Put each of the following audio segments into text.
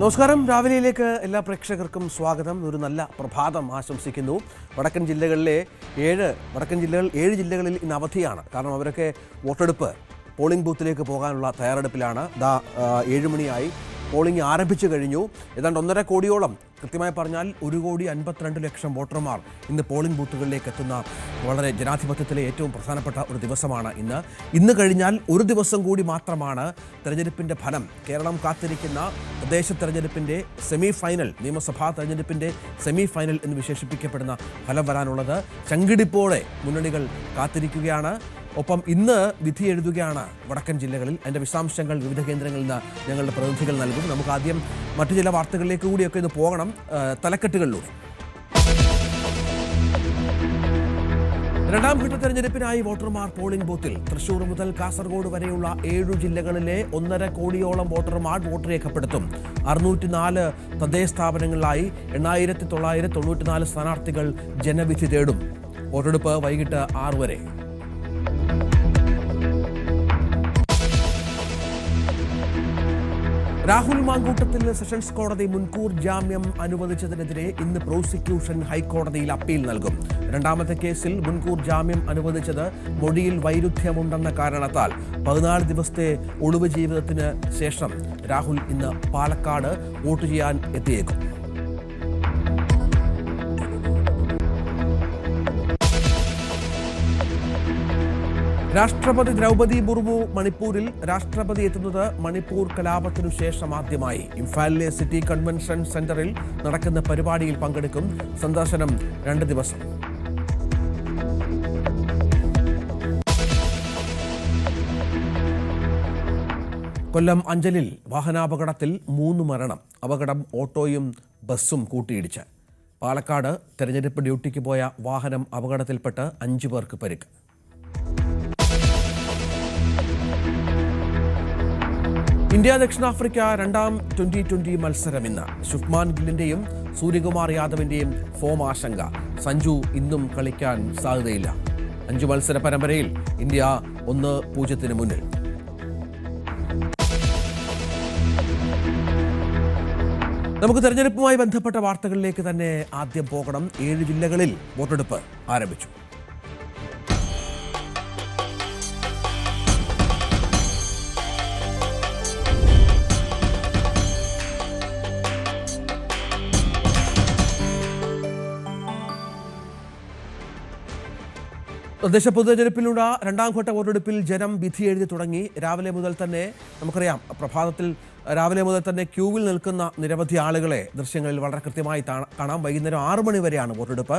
നമസ്കാരം. രാവിലെയിലേക്ക് എല്ലാ പ്രേക്ഷകർക്കും സ്വാഗതം. ഒരു നല്ല പ്രഭാതം ആശംസിക്കുന്നു. വടക്കൻ ജില്ലകളിൽ 7 ജില്ലകളിൽ ഇന്ന് അവധിയാണ്. കാരണം അവരൊക്കെ വോട്ടെടുപ്പ് പോളിംഗ് ബൂത്തിലേക്ക് പോകാനുള്ള തയ്യാറെടുപ്പിലാണ്. 7 മണിയായി, പോളിംഗ് ആരംഭിച്ചു കഴിഞ്ഞു. ഏതാണ്ട് 1.5 കോടിയോളം, കൃത്യമായി പറഞ്ഞാൽ 1,52,00,000 വോട്ടർമാർ ഇന്ന് പോളിംഗ് ബൂത്തുകളിലേക്ക് എത്തുന്ന വളരെ ജനാധിപത്യത്തിലെ ഏറ്റവും പ്രധാനപ്പെട്ട ഒരു ദിവസമാണ് ഇന്ന് കഴിഞ്ഞാൽ ഒരു ദിവസം കൂടി മാത്രമാണ് തെരഞ്ഞെടുപ്പിൻ്റെ ഫലം. കേരളം കാത്തിരിക്കുന്ന തദ്ദേശ തെരഞ്ഞെടുപ്പിൻ്റെ സെമി ഫൈനൽ, നിയമസഭാ തെരഞ്ഞെടുപ്പിൻ്റെ സെമി ഫൈനൽ എന്ന് വിശേഷിപ്പിക്കപ്പെടുന്ന ഫലം വരാനുള്ളത്. ചങ്കിടിപ്പോടെ മുന്നണികൾ കാത്തിരിക്കുകയാണ്. ഒപ്പം ഇന്ന് വിധി എഴുതുകയാണ് വടക്കൻ ജില്ലകളിൽ. അതിൻ്റെ വിശദാംശങ്ങൾ വിവിധ കേന്ദ്രങ്ങളിൽ നിന്ന് ഞങ്ങളുടെ പ്രതിനിധികൾ നൽകും. നമുക്ക് ആദ്യം മറ്റു ചില വാർത്തകളിലേക്ക് കൂടിയൊക്കെ ഇന്ന് പോകണം. തലക്കെട്ടുകളിലൂടെ രണ്ടാം ഘട്ട തെരഞ്ഞെടുപ്പിനായി വോട്ടർമാർ പോളിംഗ് ബൂത്തിൽ. തൃശൂർ മുതൽ കാസർഗോഡ് വരെയുള്ള 7 ജില്ലകളിലെ 1.5 കോടിയോളം വോട്ടർമാർ വോട്ട് രേഖപ്പെടുത്തും. 604 തദ്ദേശ സ്ഥാപനങ്ങളിലായി 8,994 സ്ഥാനാർത്ഥികൾ ജനവിധി തേടും. വോട്ടെടുപ്പ് വൈകിട്ട് 6 വരെ. രാഹുൽ മാങ്കൂട്ടത്തിൽ സെഷൻസ് കോടതി മുൻകൂർ ജാമ്യം അനുവദിച്ചതിനെതിരെ ഇന്ന് പ്രോസിക്യൂഷൻ ഹൈക്കോടതിയിൽ അപ്പീൽ നൽകും. രണ്ടാമത്തെ കേസിൽ മുൻകൂർ ജാമ്യം അനുവദിച്ചത് മൊഴിയിൽ വൈരുദ്ധ്യമുണ്ടെന്ന കാരണത്താൽ 14 ദിവസത്തെ ഒളിവ് ജീവിതത്തിന് ശേഷം രാഹുൽ ഇന്ന് പാലക്കാട് വോട്ട് ചെയ്യാൻ എത്തിയേക്കും. രാഷ്ട്രപതി ദ്രൗപദി മുർമു മണിപ്പൂരിൽ. രാഷ്ട്രപതി എത്തുന്നത് മണിപ്പൂർ കലാപത്തിനു ശേഷം ആദ്യമായി. ഇംഫാലിലെ സിറ്റി കൺവെൻഷൻ സെന്ററിൽ നടക്കുന്ന പരിപാടിയിൽ പങ്കെടുക്കും. സന്ദർശനം 2 ദിവസം. കൊല്ലം അഞ്ചലിൽ വാഹനാപകടത്തിൽ 3 മരണം. അപകടം ഓട്ടോയും ബസ്സും കൂട്ടിയിടിച്ച്. പാലക്കാട് തെരഞ്ഞെടുപ്പ് ഡ്യൂട്ടിക്ക് പോയ വാഹനം അപകടത്തിൽപ്പെട്ട് 5 പേർക്ക് പരിക്ക്. ഇന്ത്യ ദക്ഷിണാഫ്രിക്ക രണ്ടാം T20 മത്സരം ഇന്ന്. ശുഭ്മാൻ ഗില്ലിന്റെയും സൂര്യകുമാർ യാദവിന്റെയും ഫോം ആശങ്ക. സഞ്ജു ഇന്നും കളിക്കാൻ സാധ്യതയില്ല. 5 മത്സര പരമ്പരയിൽ ഇന്ത്യ 1-0 മുന്നിൽ. നമുക്ക് തെരഞ്ഞെടുപ്പുമായി ബന്ധപ്പെട്ട വാർത്തകളിലേക്ക് തന്നെ ആദ്യം പോകണം. 7 ജില്ലകളിൽ വോട്ടെടുപ്പ് ആരംഭിച്ചു. തദ്ദേശ പൊതുതെരഞ്ഞെടുപ്പിലുള്ള രണ്ടാം ഘട്ട വോട്ടെടുപ്പിൽ ജനം വിധി എഴുതി തുടങ്ങി. രാവിലെ മുതൽ തന്നെ നമുക്കറിയാം, പ്രഭാതത്തിൽ രാവിലെ മുതൽ തന്നെ ക്യൂവിൽ നിൽക്കുന്ന നിരവധി ആളുകളെ ദൃശ്യങ്ങളിൽ വളരെ കൃത്യമായി കാണാം. വൈകുന്നേരം 6 മണി വരെയാണ് വോട്ടെടുപ്പ്.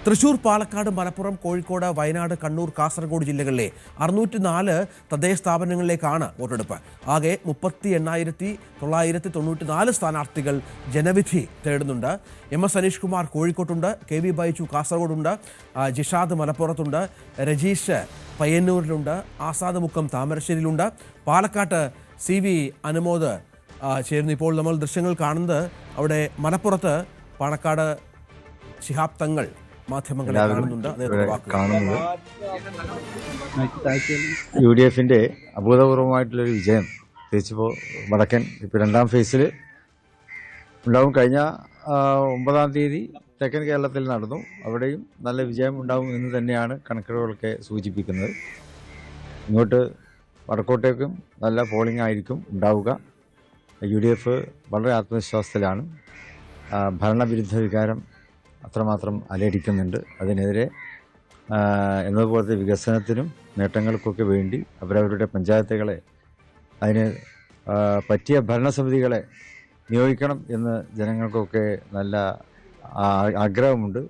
തൃശൂർ, പാലക്കാട്, മലപ്പുറം, കോഴിക്കോട്, വയനാട്, കണ്ണൂർ, കാസർഗോഡ് ജില്ലകളിലെ 604 തദ്ദേശ സ്ഥാപനങ്ങളിലേക്കാണ് വോട്ടെടുപ്പ്. ആകെ 38,994 സ്ഥാനാർത്ഥികൾ ജനവിധി തേടുന്നുണ്ട്. MS അനീഷ് കുമാർ കോഴിക്കോട്ടുണ്ട്, KV ബൈജു കാസർഗോഡുണ്ട്, ജിഷാദ് മലപ്പുറത്തുണ്ട്, രജീഷ് പയ്യന്നൂരിലുണ്ട്, ആസാദ് മുക്കം താമരശ്ശേരിയിലുണ്ട്, പാലക്കാട്ട് CV അനുമോദ് ചേർന്ന്. ഇപ്പോൾ നമ്മൾ ദൃശ്യങ്ങൾ കാണുന്നത് അവിടെ മലപ്പുറത്ത് പാണക്കാട് ശിഹാബ് തങ്ങൾ മാധ്യമങ്ങളെ കാണുന്നുണ്ട്. UDF അഭൂതപൂർവമായിട്ടുള്ളൊരു വിജയം പ്രത്യേകിച്ചിപ്പോൾ വടക്കൻ ഇപ്പോൾ രണ്ടാം ഫേസിൽ ഉണ്ടാവും. കഴിഞ്ഞ 9-ാം തീയതി തെക്കൻ കേരളത്തിൽ നടന്നു. അവിടെയും നല്ല വിജയം ഉണ്ടാവും എന്ന് തന്നെയാണ് കണക്കുകളൊക്കെ സൂചിപ്പിക്കുന്നത്. ഇങ്ങോട്ട് വടക്കോട്ടേക്കും നല്ല പോളിംഗ് ആയിരിക്കും ഉണ്ടാവുക. UDF വളരെ ആത്മവിശ്വാസത്തിലാണ്. ഭരണവിരുദ്ധ വികാരം അത്രമാത്രം അലയടിക്കുന്നുണ്ട്. അതിനെതിരെ എന്നതുപോലത്തെ വികസനത്തിനും നേട്ടങ്ങൾക്കൊക്കെ വേണ്ടി അവരവരുടെ പഞ്ചായത്തുകളെ, അതിന് പറ്റിയ ഭരണസമിതികളെ നിയോഗിക്കണം എന്ന് ജനങ്ങൾക്കൊക്കെ നല്ല ആഗ്രഹമുണ്ട്.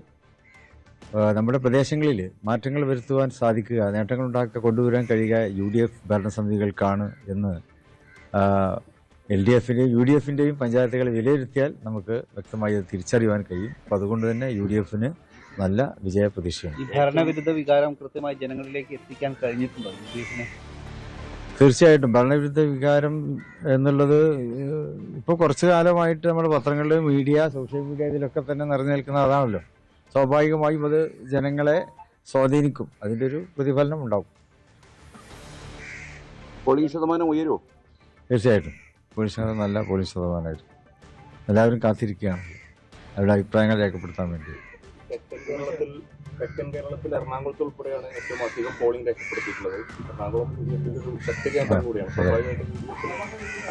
നമ്മുടെ പ്രദേശങ്ങളിൽ മാറ്റങ്ങൾ വരുത്തുവാൻ സാധിക്കുക, നേട്ടങ്ങളുണ്ടാക്കി കൊണ്ടുവരാൻ കഴിയുക UDF ഭരണസമിതികൾക്കാണ് എന്ന് LDFിൻ്റെയും UDFിൻ്റെയും പഞ്ചായത്തുകളെ വിലയിരുത്തിയാൽ നമുക്ക് വ്യക്തമായി അത് തിരിച്ചറിയുവാൻ കഴിയും. അപ്പോൾ അതുകൊണ്ട് തന്നെ UDFന് നല്ല വിജയ പ്രതീക്ഷയാണ്. ഈ ഭരണവിരുദ്ധ വികാരം കൃത്യമായി ജനങ്ങളിലേക്ക് എത്തിക്കാൻ കഴിഞ്ഞിട്ടുണ്ടോ UDFന്? തീർച്ചയായിട്ടും ഭരണവിരുദ്ധ വികാരം എന്നുള്ളത് ഇപ്പോൾ കുറച്ചു കാലമായിട്ട് നമ്മുടെ പത്രങ്ങളിലും മീഡിയ, സോഷ്യൽ മീഡിയ, ഇതിലൊക്കെ തന്നെ നിറഞ്ഞു നിൽക്കുന്ന അതാണല്ലോ. സ്വാഭാവികമായും അത് ജനങ്ങളെ സ്വാധീനിക്കും. അതിൻ്റെ ഒരു പ്രതിഫലനം ഉണ്ടാവും. പോളിംഗ് ശതമാനം ഉയരുമോ? തീർച്ചയായിട്ടും പോളിംഗ് ശതമാനം നല്ല പോളിംഗ് ശതമാനമായിരുന്നു. എല്ലാവരും കാത്തിരിക്കുകയാണ് അവരുടെ അഭിപ്രായങ്ങൾ രേഖപ്പെടുത്താൻ വേണ്ടി. തെക്കൻ കേരളത്തിൽ എറണാകുളത്ത് ഉൾപ്പെടെയാണ് ഏറ്റവും അധികം പോളിംഗ് രേഖപ്പെടുത്തിയിട്ടുള്ളത്. എറണാകുളം ഒരു ശക്തി കേന്ദ്രം കൂടിയാണ്. സ്വാഭാവികമായിട്ടും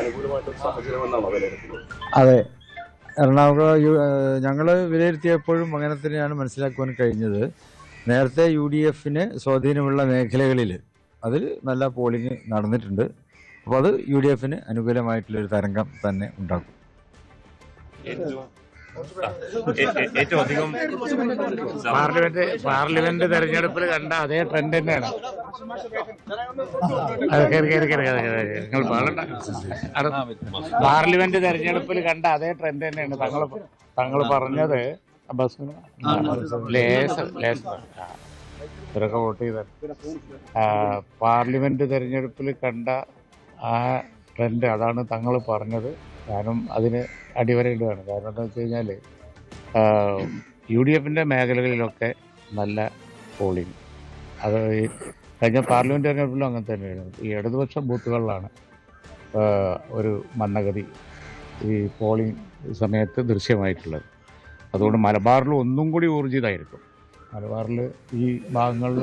അനുകൂലമായിട്ടൊരു സാഹചര്യം എന്നാണ് വിലയിരുത്തുന്നത്. അതെ, എറണാകുളം ഞങ്ങൾ വിലയിരുത്തിയപ്പോഴും അങ്ങനെ തന്നെയാണ് മനസ്സിലാക്കുവാൻ കഴിഞ്ഞത്. നേരത്തെ UDFന് സ്വാധീനമുള്ള മേഖലകളിൽ അതിൽ നല്ല പോളിംഗ് നടന്നിട്ടുണ്ട്. അപ്പോൾ അത് UDFന് അനുകൂലമായിട്ടുള്ളൊരു തരംഗം തന്നെ ഉണ്ടാക്കും. ഏറ്റവും അധികം പാർലമെന്റ് തെരഞ്ഞെടുപ്പിൽ കണ്ട അതേ ട്രെൻഡ് തന്നെയാണ്. പാർലമെന്റ് തെരഞ്ഞെടുപ്പിൽ കണ്ട അതേ ട്രെൻഡ് തന്നെയാണ് താങ്കൾ പറഞ്ഞത്. ഇവരൊക്കെ വോട്ട് ചെയ്ത പാർലമെന്റ് തെരഞ്ഞെടുപ്പിൽ കണ്ട ആ ട്രെൻഡ് അതാണ് താങ്കൾ പറഞ്ഞത്. ഞാനും അതിന് അടിവരയിടുകയാണ്. കാരണം എന്താ വെച്ച് കഴിഞ്ഞാൽ UDFന്റെ മേഖലകളിലൊക്കെ നല്ല പോളിംഗ്. അത് ഈ കഴിഞ്ഞ പാർലമെൻറ്റ് തെരഞ്ഞെടുപ്പിലും അങ്ങനെ തന്നെയാണ്. ഈ ഇടതുപക്ഷ ബൂത്തുകളിലാണ് ഒരു മന്ദഗതി ഈ പോളിംഗ് സമയത്ത് ദൃശ്യമായിട്ടുള്ളത്. അതുകൊണ്ട് മലബാറിൽ ഒന്നും കൂടി ഊർജിതമായിരിക്കും. മലബാറിൽ ഈ ഭാഗങ്ങളിൽ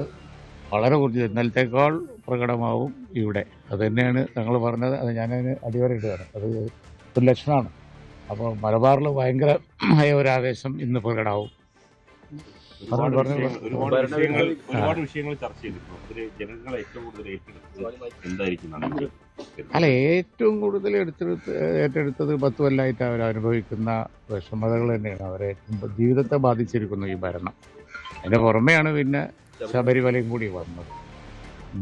വളരെ ഊർജിതം, ഇന്നലത്തേക്കാൾ പ്രകടമാവും ഇവിടെ. അത് തന്നെയാണ് ഞങ്ങൾ പറഞ്ഞത്. അത് ഞാനതിന് അടിവരയിടുകയാണ്. അത് ഒരു ലക്ഷണമാണ്. അപ്പോൾ മലബാറിൽ ഭയങ്കരമായ ഒരു ആവേശം ഇന്ന് പ്രകടമാവും. ഒരുപാട് വിഷയങ്ങൾ ചർച്ച ചെയ്തിട്ടുണ്ട്. അതിൽ ജനങ്ങൾ ഏറ്റവും കൂടുതൽ ഏറ്റെടുത്തത് എന്തായിരിക്കും? അല്ല, ഏറ്റവും കൂടുതൽ ഏറ്റെടുത്തത് 10 കൊല്ലമായിട്ട് അവർ അനുഭവിക്കുന്ന വിഷമതകൾ തന്നെയാണ് അവരെ ജീവിതത്തെ ബാധിച്ചിരിക്കുന്നു ഈ ഭരണം. അതിൻ്റെ പുറമെയാണ് പിന്നെ ശബരിമലയും കൂടി വന്നത്.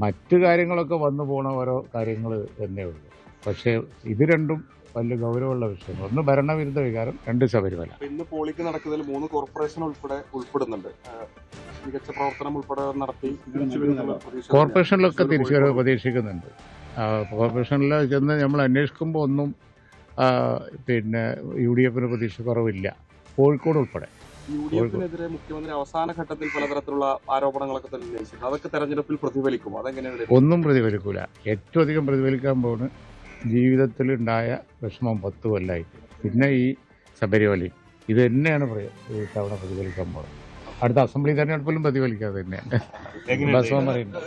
മറ്റു കാര്യങ്ങളൊക്കെ വന്നു പോണ ഓരോ കാര്യങ്ങൾ തന്നെ ഉള്ളൂ. പക്ഷേ ഇത് രണ്ടും വലിയ ഗൗരവമുള്ള വിഷയങ്ങൾ. ഒന്ന് ഭരണവിരുദ്ധ വികാരം, 2 ശബരിമല. ഇന്ന് പോളിംഗ് നടക്കുന്നതിൽ 3 കോർപ്പറേഷൻ ഉൾപ്പെടുന്നുണ്ട്. മികച്ച പ്രവർത്തനം ഉൾപ്പെടെ നടത്തി കോർപ്പറേഷനിലൊക്കെ തിരിച്ചു വരവ് പ്രതീക്ഷിക്കുന്നുണ്ട്. കോർപ്പറേഷനിൽ ചെന്ന് നമ്മൾ അന്വേഷിക്കുമ്പോൾ ഒന്നും പിന്നെ UDFന് പ്രതീക്ഷ കുറവില്ല. കോഴിക്കോട് ഉൾപ്പെടെ. UDFനെതിരെ മുഖ്യമന്ത്രി അവസാന ഘട്ടത്തിൽ പലതരത്തിലുള്ള ആരോപണങ്ങളൊക്കെ തന്നെ ഉന്നയിച്ചിട്ടുണ്ട്. അതൊക്കെ തെരഞ്ഞെടുപ്പിൽ പ്രതിഫലിക്കും? അതെങ്ങനെയാണ്? ഒന്നും പ്രതിഫലിക്കൂല. ഏറ്റവും അധികം പ്രതിഫലിക്കാൻ പോകുന്ന ജീവിതത്തിലുണ്ടായ വിഷമം 10 കൊല്ലമായിട്ട്, പിന്നെ ഈ ശബരിമലയും, ഇത് തന്നെയാണ് ഈ തവണ പ്രതിഫലിക്കാൻ പോകുന്നത്. അടുത്ത അസംബ്ലി തെരഞ്ഞെടുപ്പിലും പ്രതിഫലിക്കാതെ തന്നെയാണ്. ബസ്വം പറയുന്നത്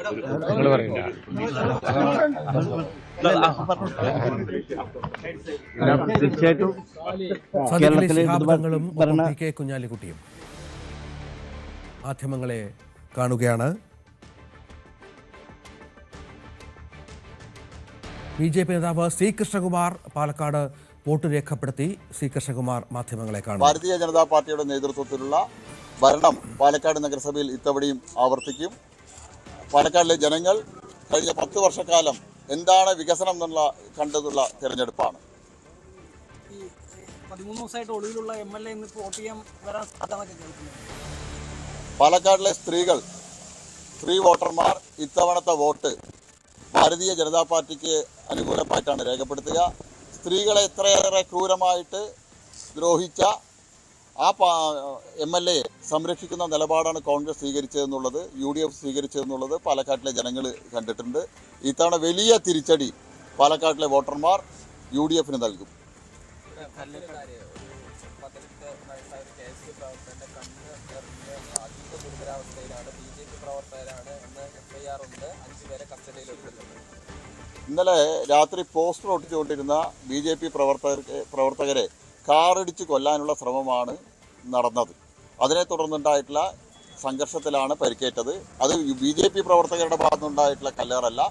നിങ്ങൾ പറയില്ല. തീർച്ചയായിട്ടും കുഞ്ഞാലിക്കുട്ടിയും മാധ്യമങ്ങളെ കാണുകയാണ്. BJP നേതാവ് C. കൃഷ്ണകുമാർ പാലക്കാട് വോട്ട് രേഖപ്പെടുത്തി. C. കൃഷ്ണകുമാർ മാധ്യമങ്ങളെ കാണും. ഭാരതീയ ജനതാ പാർട്ടിയുടെ നേതൃത്വത്തിലുള്ള ഭരണം പാലക്കാട് നഗരസഭയിൽ ഇത്തവണയും ആവർത്തിക്കും. പാലക്കാടിലെ ജനങ്ങൾ കഴിഞ്ഞ 10 വർഷക്കാലം എന്താണ് വികസനം എന്നുള്ള കണ്ടതുള്ള തിരഞ്ഞെടുപ്പാണ്. ഈ 13 ദിവസമായിട്ട് ഒളിവിലുള്ള MLA ഇന്ന് വോട്ട് ചെയ്യാൻ വരാൻ സാധ്യത. പാലക്കാടിലെ സ്ത്രീ വോട്ടർമാർ ഇത്തവണത്തെ വോട്ട് ഭാരതീയ ജനതാ പാർട്ടിക്ക് അനുകൂലമായിട്ടാണ് രേഖപ്പെടുത്തുക. സ്ത്രീകളെ എത്രയേറെ ക്രൂരമായിട്ട് ദ്രോഹിച്ച ആ MLA സംരക്ഷിക്കുന്ന നിലപാടാണ് കോൺഗ്രസ് സ്വീകരിച്ചതെന്നുള്ളത്, UDF സ്വീകരിച്ചതെന്നുള്ളത് പാലക്കാട്ടിലെ ജനങ്ങൾ കണ്ടിട്ടുണ്ട്. ഇത്തവണ വലിയ തിരിച്ചടി പാലക്കാട്ടിലെ വോട്ടർമാർ UDFന് നൽകും. ഇന്നലെ രാത്രി പോസ്റ്റർ ഒട്ടിച്ചുകൊണ്ടിരുന്ന BJP പ്രവർത്തകരെ കാറിടിച്ച് കൊല്ലാനുള്ള ശ്രമമാണ് നടന്നത്. അതിനെ തുടർന്നുണ്ടായിട്ടുള്ള സംഘർഷത്തിലാണ് പരിക്കേറ്റത്. അത് BJP പ്രവർത്തകരുടെ ഭാഗത്തുനിന്നുണ്ടായിട്ടുള്ള കല്ലേറല്ല,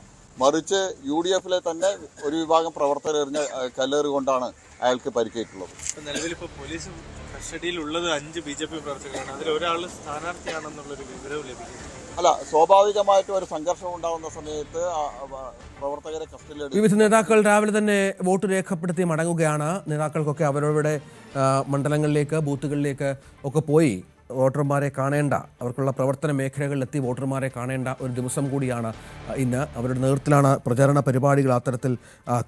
മറിച്ച് UDFലെ തന്നെ ഒരു വിഭാഗം പ്രവർത്തകർ എറിഞ്ഞ കല്ലേറ് കൊണ്ടാണ് അയാൾക്ക് പരിക്കേറ്റുള്ളത്. നിലവിൽ ഇപ്പോൾ പോലീസ് കസ്റ്റഡിയിലുള്ളത് 5 BJP പ്രവർത്തകരാണ്. അതിൽ ഒരാൾ സ്ഥാനാർത്ഥിയാണെന്നുള്ളൊരു വിവരവും ലഭിക്കുന്നു. അല്ല, സ്വാഭാവികമായിട്ടും ഒരു സംഘർഷം ഉണ്ടാകുന്ന സമയത്ത് പ്രവർത്തകരെ കസ്റ്റഡിയിൽ വിവിധ നേതാക്കൾ രാവിലെ തന്നെ വോട്ട് രേഖപ്പെടുത്തി മടങ്ങുകയാണ്. നേതാക്കൾക്കൊക്കെ അവരവരുടെ മണ്ഡലങ്ങളിലേക്ക്, ബൂത്തുകളിലേക്ക് ഒക്കെ പോയി വോട്ടർമാരെ കാണേണ്ട, അവർക്കുള്ള പ്രവർത്തന മേഖലകളിലെത്തി വോട്ടർമാരെ കാണേണ്ട ഒരു ദിവസം കൂടിയാണ് ഇന്ന്. അവരുടെ നേതൃത്വത്തിലാണ് പ്രചാരണ പരിപാടികൾ അത്തരത്തിൽ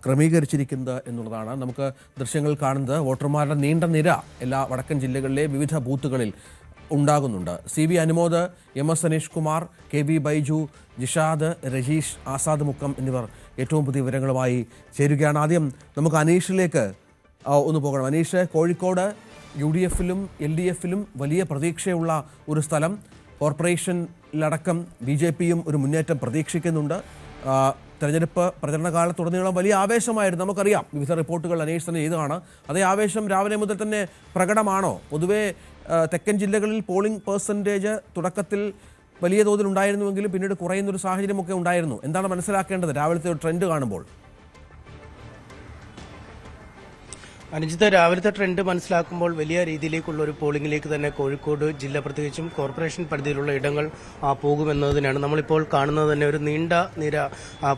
ക്രമീകരിച്ചിരിക്കുന്നത് എന്നുള്ളതാണ്. നമുക്ക് ദൃശ്യങ്ങൾ കാണുന്നത് വോട്ടർമാരുടെ നീണ്ട നിര എല്ലാ വടക്കൻ ജില്ലകളിലെ വിവിധ ബൂത്തുകളിൽ ഉണ്ടാകുന്നുണ്ട്. CV Anumod, MS Aneesh Kumar, KB Baiju, Jishad, Rajeesh, Azad Mukkam എന്നിവർ ഏറ്റവും പുതിയ വിവരങ്ങളുമായി ചേരുകയാണ്. ആദ്യം നമുക്ക് അനീഷിലേക്ക് ഒന്ന് പോകണം. അനീഷ്, കോഴിക്കോട് UDF-ലും LDF-ലും വലിയ പ്രതീക്ഷയുള്ള ഒരു സ്ഥലം. കോർപ്പറേഷനിലടക്കം BJPയും ഒരു മുന്നേറ്റം പ്രതീക്ഷിക്കുന്നുണ്ട്. തെരഞ്ഞെടുപ്പ് പ്രചരണ കാലത്തുടനീളം വലിയ ആവേശമായിരുന്നു. നമുക്കറിയാം, വിവിധ റിപ്പോർട്ടുകൾ അനീഷ് തന്നെ ചെയ്തതാണ്. അതേ ആവേശം രാവിലെ മുതൽ തന്നെ പ്രകടമാണോ? പൊതുവേ തെക്കൻ ജില്ലകളിൽ പോളിംഗ് പെർസെൻറ്റേജ് തുടക്കത്തിൽ വലിയ തോതിൽ ഉണ്ടായിരുന്നുവെങ്കിലും പിന്നീട് കുറയുന്നൊരു സാഹചര്യമൊക്കെ ഉണ്ടായിരുന്നു. എന്താണ് മനസ്സിലാക്കേണ്ടത് രാവിലത്തെ ഒരു ട്രെൻഡ് കാണുമ്പോൾ? അനുജിത്ത്, രാവിലത്തെ ട്രെൻഡ് മനസ്സിലാക്കുമ്പോൾ വലിയ രീതിയിലേക്കുള്ള ഒരു പോളിംഗിലേക്ക് തന്നെ കോഴിക്കോട് ജില്ല, പ്രത്യേകിച്ചും കോർപ്പറേഷൻ പരിധിയിലുള്ള ഇടങ്ങൾ പോകുമെന്നതിനാണ്. നമ്മളിപ്പോൾ കാണുന്നത് തന്നെ ഒരു നീണ്ട നിര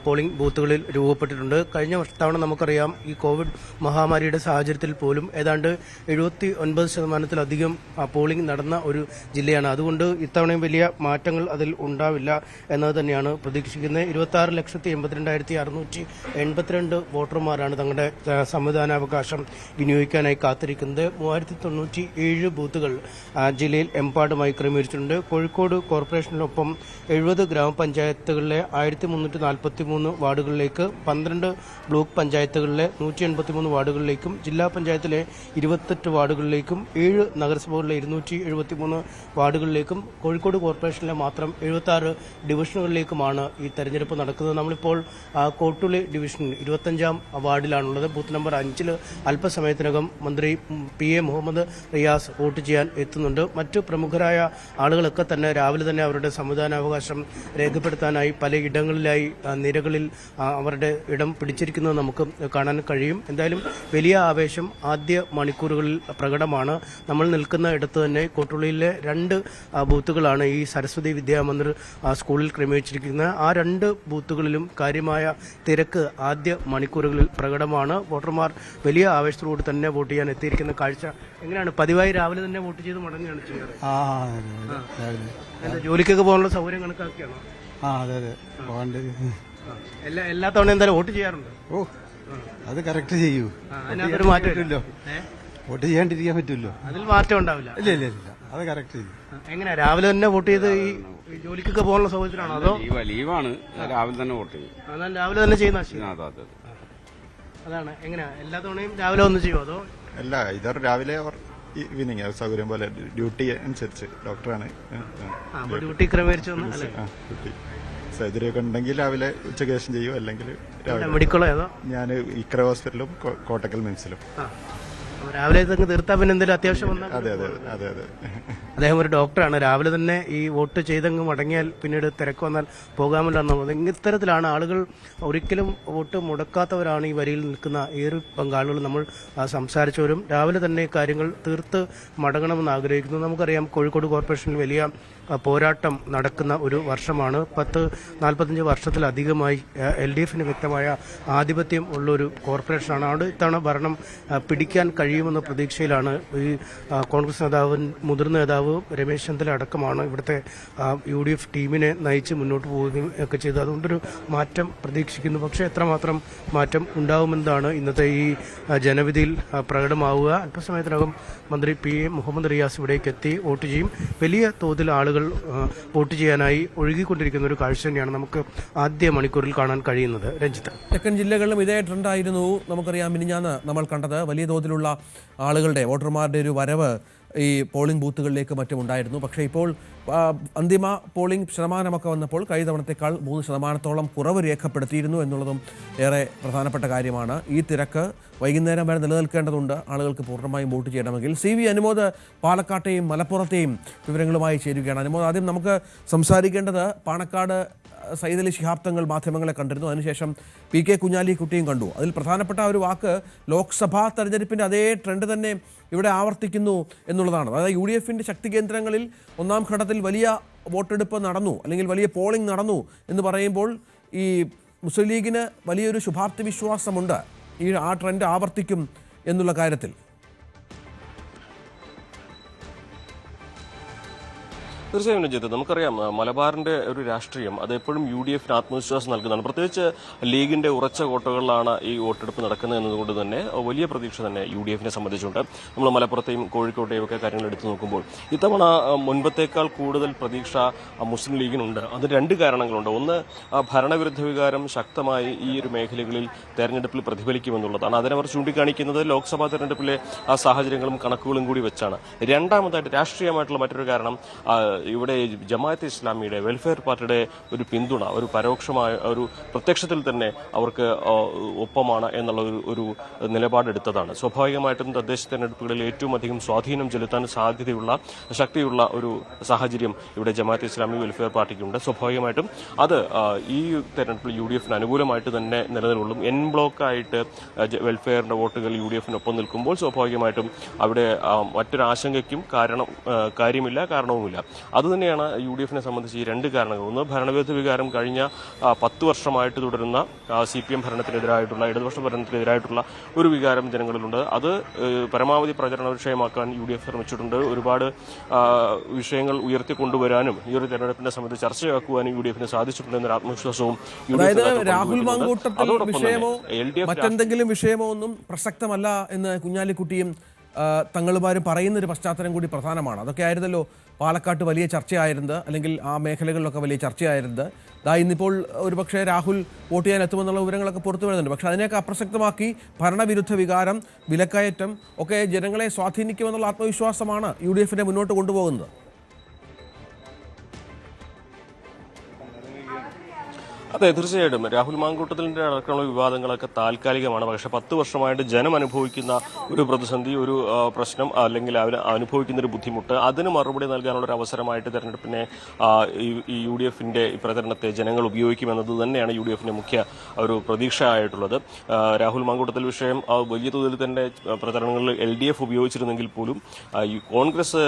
പോളിംഗ് ബൂത്തുകളിൽ രൂപപ്പെട്ടിട്ടുണ്ട്. കഴിഞ്ഞ തവണ നമുക്കറിയാം, ഈ കോവിഡ് മഹാമാരിയുടെ സാഹചര്യത്തിൽ പോലും ഏതാണ്ട് 79% പോളിംഗ് നടന്ന ഒരു ജില്ലയാണ്. അതുകൊണ്ട് ഇത്തവണയും വലിയ മാറ്റങ്ങൾ അതിൽ ഉണ്ടാവില്ല എന്നത് തന്നെയാണ് പ്രതീക്ഷിക്കുന്നത്. 26,82,682 വോട്ടർമാരാണ് തങ്ങളുടെ സമ്മതിദാനാവകാശം വിനിയോഗിക്കാനായി കാത്തിരിക്കുന്നത്. 3097 ബൂത്തുകൾ ജില്ലയിൽ എമ്പാടുമായി ക്രമീകരിച്ചിട്ടുണ്ട്. കോഴിക്കോട് കോർപ്പറേഷനിലൊപ്പം 70 ഗ്രാമപഞ്ചായത്തുകളിലെ 1343 വാർഡുകളിലേക്ക്, 12 ബ്ലോക്ക് പഞ്ചായത്തുകളിലെ 183 വാർഡുകളിലേക്കും, ജില്ലാ പഞ്ചായത്തിലെ 28 വാർഡുകളിലേക്കും, 7 നഗരസഭകളിലെ 273 വാർഡുകളിലേക്കും, കോഴിക്കോട് കോർപ്പറേഷനിലെ മാത്രം 76 ഡിവിഷനുകളിലേക്കുമാണ് ഈ തെരഞ്ഞെടുപ്പ് നടക്കുന്നത്. നമ്മളിപ്പോൾ കോട്ടുളി ഡിവിഷൻ 25-ാം വാർഡിലാണുള്ളത്. ബൂത്ത് നമ്പർ 5-ൽ അല്പസമയത്തിനകം മന്ത്രി PA മുഹമ്മദ് റിയാസ് വോട്ട് ചെയ്യാൻ എത്തുന്നുണ്ട്. മറ്റു പ്രമുഖരായ ആളുകളൊക്കെ തന്നെ രാവിലെ തന്നെ അവരുടെ സമ്മതിദാനാവകാശം രേഖപ്പെടുത്താനായി പലയിടങ്ങളിലായി നിരകളിൽ അവരുടെ ഇടം പിടിച്ചിരിക്കുന്നത് നമുക്ക് കാണാൻ കഴിയും. എന്തായാലും വലിയ ആവേശം ആദ്യ മണിക്കൂറുകളിൽ പ്രകടമാണ്. നമ്മൾ നിൽക്കുന്ന ഇടത്ത് തന്നെ കോട്ടുള്ളിയിലെ 2 ബൂത്തുകളാണ് ഈ സരസ്വതി വിദ്യാമന്ദിർ സ്കൂളിൽ ക്രമീകരിച്ചിരിക്കുന്നത്. ആ 2 ബൂത്തുകളിലും കാര്യമായ തിരക്ക് ആദ്യ മണിക്കൂറുകളിൽ പ്രകടമാണ്. വോട്ടർമാർ വലിയ ആവേശത്തോട് തന്നെ വോട്ട് ചെയ്യാൻ എത്തിയിരിക്കുന്ന കാഴ്ച എങ്ങനെയാണ്? പതിവായി രാവിലെ തന്നെ വോട്ട് ചെയ്ത് മടങ്ങുകയാണ് ചെയ്യാറ്? ജോലിക്കൊക്കെ പോകാനുള്ള സൗകര്യം കണക്കാക്കിയാണോ? എല്ലാ തവണ എന്തായാലും വോട്ട് ചെയ്യാറുണ്ട്? ഓ, അത് കറക്റ്റ് ചെയ്യൂ. അതിനകത്തൊരു മാറ്റമില്ലല്ലോ. വോട്ട് ചെയ്യാണ്ടിരിക്കാൻ പറ്റുമല്ലോ. അതിൽ മാറ്റം ഉണ്ടാവില്ല. ഇല്ല ഇല്ല ഇല്ല, അത് കറക്റ്റ് ചെയ്യും. എങ്ങനെയാ രാവിലെ തന്നെ വോട്ട് ചെയ്ത് ഈ ജോലിക്കൊക്കെ പോകാനുള്ള സൗകര്യത്തിലാണോ അതോ? ലീവാണ്, രാവിലെ തന്നെ വോട്ട് ചെയ്യും. എന്നാൽ രാവിലെ തന്നെ ചെയ്യുന്ന അതാണ്. എങ്ങനെയാ എല്ലാ തവണയും രാവിലെ ഒന്ന് ചെയ്യുമോ അതോ? അല്ല, ഇതർ രാവിലെ ഈവനിങ് സൗകര്യം പോലെ, ഡ്യൂട്ടി അനുസരിച്ച്. ഡോക്ടറാണ്, ഡ്യൂട്ടി ക്രമീകരിച്ചു ഡ്യൂട്ടി സൗകര്യമൊക്കെ ഉണ്ടെങ്കിൽ രാവിലെ ഉച്ചയ്ക്ക് ശേഷം ചെയ്യും. അല്ലെങ്കിൽ മെഡിക്കലോ ഏതോ? ഞാൻ ഇക്ര ഹോസ്പിറ്റലും കോട്ടക്കൽ മിംസിലും. രാവിലെ തീർത്താ പിന്നെ എന്തെങ്കിലും അത്യാവശ്യം വന്നാൽ? അതെ അതെ അതെ അതെ. അദ്ദേഹം ഒരു ഡോക്ടറാണ്. രാവിലെ തന്നെ ഈ വോട്ട് ചെയ്തങ്ങ് മടങ്ങിയാൽ പിന്നീട് തിരക്ക് വന്നാൽ പോകാമല്ലോ എന്നുള്ളത്. ഇത്തരത്തിലാണ് ആളുകൾ ഒരിക്കലും വോട്ട് മുടക്കാത്തവരാണ് ഈ വരിയിൽ നിൽക്കുന്ന ഏറെ പങ്കാളികൾ. നമ്മൾ സംസാരിച്ചവരും രാവിലെ തന്നെ കാര്യങ്ങൾ തീർത്ത് മടങ്ങണമെന്ന് ആഗ്രഹിക്കുന്നു. നമുക്കറിയാം, കോഴിക്കോട് കോർപ്പറേഷനിൽ വലിയ പോരാട്ടം നടക്കുന്ന ഒരു വർഷമാണ്. 40-45 വർഷത്തിലധികമായി LDF-ന് വ്യക്തമായ ആധിപത്യം ഉള്ളൊരു കോർപ്പറേഷനാണ്. അവിടെ ഇത്തവണ ഭരണം പിടിക്കാൻ കഴിയുമെന്ന പ്രതീക്ഷയിലാണ് ഈ കോൺഗ്രസ് നേതാവ്, മുതിർന്ന നേതാവ് രമേശ് ചെന്നിത്തല അടക്കമാണ് ഇവിടുത്തെ UDF ടീമിനെ നയിച്ച് മുന്നോട്ട് പോവുകയും ഒക്കെ ചെയ്തു. അതുകൊണ്ടൊരു മാറ്റം പ്രതീക്ഷിക്കുന്നു. പക്ഷേ എത്രമാത്രം മാറ്റം ഉണ്ടാവുമെന്നതാണ് ഇന്നത്തെ ഈ ജനവിധിയിൽ പ്രകടമാവുക. അല്പസമയത്തിനകം മന്ത്രി PA മുഹമ്മദ് റിയാസ് ഇവിടേക്ക് എത്തി വോട്ട് ചെയ്യും. വലിയ തോതിൽ ആളുകൾ വോട്ട് ചെയ്യാനായി ഒഴുകിക്കൊണ്ടിരിക്കുന്ന ഒരു കാഴ്ച തന്നെയാണ് നമുക്ക് ആദ്യ മണിക്കൂറിൽ കാണാൻ കഴിയുന്നത്. രഞ്ജിത്ത്, തെക്കൻ ജില്ലകളിലും ഇതേ ട്രെൻഡായിരുന്നു നമുക്കറിയാം മിനിഞ്ഞാന്ന് നമ്മൾ കണ്ടത്. വലിയ തോതിലുള്ള ആളുകളുടെ, വോട്ടർമാരുടെ ഒരു വരവ് ഈ പോളിംഗ് ബൂത്തുകളിലേക്ക് മറ്റും ഉണ്ടായിരുന്നു. പക്ഷേ ഇപ്പോൾ അന്തിമ പോളിംഗ് ശതമാനമൊക്കെ വന്നപ്പോൾ കഴിഞ്ഞ തവണത്തേക്കാൾ 3% കുറവ് രേഖപ്പെടുത്തിയിരുന്നു എന്നുള്ളതും ഏറെ പ്രധാനപ്പെട്ട കാര്യമാണ്. ഈ തിരക്ക് വൈകുന്നേരം വരെ നിലനിൽക്കേണ്ടതുണ്ട് ആളുകൾക്ക് പൂർണ്ണമായും വോട്ട് ചെയ്യണമെങ്കിൽ. CV അനുമോദ് പാലക്കാട്ടെയും മലപ്പുറത്തെയും വിവരങ്ങളുമായി ചേരുകയാണ്. അനുമോദ്, ആദ്യം നമുക്ക് സംസാരിക്കേണ്ടത് പാണക്കാട് സയ്യിദലി ശിഹാബ് തങ്ങൾ മാധ്യമങ്ങളെ കണ്ടിരുന്നു. അതിനുശേഷം PK കുഞ്ഞാലിക്കുട്ടിയും കണ്ടു. അതിൽ പ്രധാനപ്പെട്ട ഒരു വാക്ക് ലോക്സഭാ തെരഞ്ഞെടുപ്പിൻ്റെ അതേ ട്രെൻഡ് തന്നെ ഇവിടെ ആവർത്തിക്കുന്നു എന്നുള്ളതാണ്. അതായത് UDF-ൻ്റെ ശക്തി കേന്ദ്രങ്ങളിൽ 1ാം ഘട്ടത്തിൽ വലിയ വോട്ടെടുപ്പ് നടന്നു, അല്ലെങ്കിൽ വലിയ പോളിംഗ് നടന്നു എന്ന് പറയുമ്പോൾ ഈ മുസ്ലിം ലീഗിന് വലിയൊരു ശുഭാപ്തി വിശ്വാസമുണ്ട് ആ ട്രെൻഡ് ആവർത്തിക്കും എന്നുള്ള കാര്യത്തിൽ. തീർച്ചയായും രഞ്ജിത്ത്, നമുക്കറിയാം മലബാറിന്റെ ഒരു രാഷ്ട്രീയം അത് എപ്പോഴും UDF ആത്മവിശ്വാസം നൽകുന്നതാണ്. പ്രത്യേകിച്ച് ലീഗിന്റെ ഉറച്ച കോട്ടകളിലാണ് ഈ വോട്ടെടുപ്പ് നടക്കുന്നത് എന്നതുകൊണ്ട് തന്നെ വലിയ പ്രതീക്ഷ തന്നെ UDF സംബന്ധിച്ചുണ്ട്. നമ്മൾ മലപ്പുറത്തെയും കോഴിക്കോട്ടെയും ഒക്കെ കാര്യങ്ങൾ എടുത്തു നോക്കുമ്പോൾ ഇത്തവണ മുൻപത്തേക്കാൾ കൂടുതൽ പ്രതീക്ഷ മുസ്ലിം ലീഗിനുണ്ട്. അതിന് രണ്ട് കാരണങ്ങളുണ്ട്. ഒന്ന്, ഭരണവിരുദ്ധ വികാരം ശക്തമായി ഈ ഒരു മേഖലകളിൽ തെരഞ്ഞെടുപ്പിൽ പ്രതിഫലിക്കുമെന്നുള്ളതാണ്. അതിനവർ ചൂണ്ടിക്കാണിക്കുന്നത് ലോക്സഭാ തെരഞ്ഞെടുപ്പിലെ സാഹചര്യങ്ങളും കണക്കുകളും കൂടി വെച്ചാണ്. രണ്ടാമതായിട്ട് രാഷ്ട്രീയമായിട്ടുള്ള മറ്റൊരു കാരണം, ഇവിടെ ജമാഅത്തെ ഇസ്ലാമിയുടെ വെൽഫെയർ പാർട്ടിയുടെ ഒരു പിന്തുണ, ഒരു പരോക്ഷമായ ഒരു പ്രത്യക്ഷത്തിൽ തന്നെ അവർക്ക് ഒപ്പമാണ് എന്നുള്ള ഒരു നിലപാടെടുത്തതാണ്. സ്വാഭാവികമായിട്ടും തദ്ദേശ തെരഞ്ഞെടുപ്പുകളിൽ ഏറ്റവും അധികം സ്വാധീനം ചെലുത്താൻ സാധ്യതയുള്ള ശക്തിയുള്ള ഒരു സാഹചര്യം ഇവിടെ ജമാഅത്തെ ഇസ്ലാമി വെൽഫെയർ പാർട്ടിക്കുണ്ട്. സ്വാഭാവികമായിട്ടും അത് ഈ തെരഞ്ഞെടുപ്പിൽ UDF അനുകൂലമായിട്ട് തന്നെ നിലനിൽക്കും. എൻ ബ്ലോക്കായിട്ട് വെൽഫെയറിന്റെ വോട്ടുകൾ UDF നിൽക്കുമ്പോൾ സ്വാഭാവികമായിട്ടും അവിടെ മറ്റൊരു ആശങ്കയ്ക്കും കാര്യമില്ല, കാരണവുമില്ല. അതുതന്നെയാണ് UDF സംബന്ധിച്ച് ഈ രണ്ട് കാരണങ്ങൾ. ഒന്ന്, ഭരണവിരുദ്ധ വികാരം കഴിഞ്ഞ 10 വർഷമായിട്ട് തുടരുന്ന CPM ഭരണത്തിനെതിരായിട്ടുള്ള, ഇടതുപക്ഷ ഭരണത്തിനെതിരായിട്ടുള്ള ഒരു വികാരം ജനങ്ങളിലുണ്ട്. അത് പരമാവധി പ്രചരണ വിഷയമാക്കാൻ UDF ശ്രമിച്ചിട്ടുണ്ട്. ഒരുപാട് വിഷയങ്ങൾ ഉയർത്തിക്കൊണ്ടുവരാനും ഈ ഒരു തെരഞ്ഞെടുപ്പിനെ സംബന്ധിച്ച് ചർച്ചയാക്കുവാനും UDF സാധിച്ചിട്ടുണ്ട് എന്നൊരു ആത്മവിശ്വാസവും രാഹുൽ മാങ്കൂട്ടത്തിൽ വിഷയമോ മറ്റെന്തെങ്കിലും വിഷയമോ ഒന്നും പ്രസക്തമല്ല എന്ന് കുഞ്ഞാലിക്കുട്ടിയും തങ്ങളുമാരും പറയുന്നൊരു പശ്ചാത്തലം കൂടി പ്രധാനമാണ്. അതൊക്കെ ആയിരുന്നല്ലോ പാലക്കാട്ട് വലിയ ചർച്ചയായിരുന്നത്, അല്ലെങ്കിൽ ആ മേഖലകളിലൊക്കെ വലിയ ചർച്ചയായിരുന്നത്. ഇന്നിപ്പോൾ ഒരുപക്ഷെ രാഹുൽ വോട്ട് ചെയ്യാൻ എത്തുമെന്നുള്ള വിവരങ്ങളൊക്കെ പുറത്തു വരുന്നുണ്ട്. പക്ഷേ അതിനെയൊക്കെ അപ്രസക്തമാക്കി ഭരണവിരുദ്ധ വികാരം, വിലക്കയറ്റം ഒക്കെ ജനങ്ങളെ സ്വാധീനിക്കുമെന്നുള്ള ആത്മവിശ്വാസമാണ് UDF മുന്നോട്ട് കൊണ്ടുപോകുന്നത്. അതെ, തീർച്ചയായിട്ടും രാഹുൽ മാങ്കൂട്ടത്തിൻ്റെ അടക്കമുള്ള വിവാദങ്ങളൊക്കെ താൽക്കാലികമാണ്. പക്ഷേ 10 വർഷമായിട്ട് ജനം അനുഭവിക്കുന്ന ഒരു പ്രതിസന്ധി, ഒരു പ്രശ്നം, അല്ലെങ്കിൽ അവർ അനുഭവിക്കുന്ന ഒരു ബുദ്ധിമുട്ട്, അതിന് മറുപടി നൽകാനുള്ള ഒരു അവസരമായിട്ട് തെരഞ്ഞെടുപ്പിനെ ഈ UDF പ്രചരണത്തെ ജനങ്ങൾ ഉപയോഗിക്കുമെന്നത് തന്നെയാണ് UDF മുഖ്യ ഒരു പ്രതീക്ഷ ആയിട്ടുള്ളത്. രാഹുൽ മാങ്കൂട്ടത്തിൽ വിഷയം വലിയ തോതിൽ തന്നെ പ്രചരണങ്ങളിൽ LDF ഉപയോഗിച്ചിരുന്നെങ്കിൽ പോലും ഈ കോൺഗ്രസ്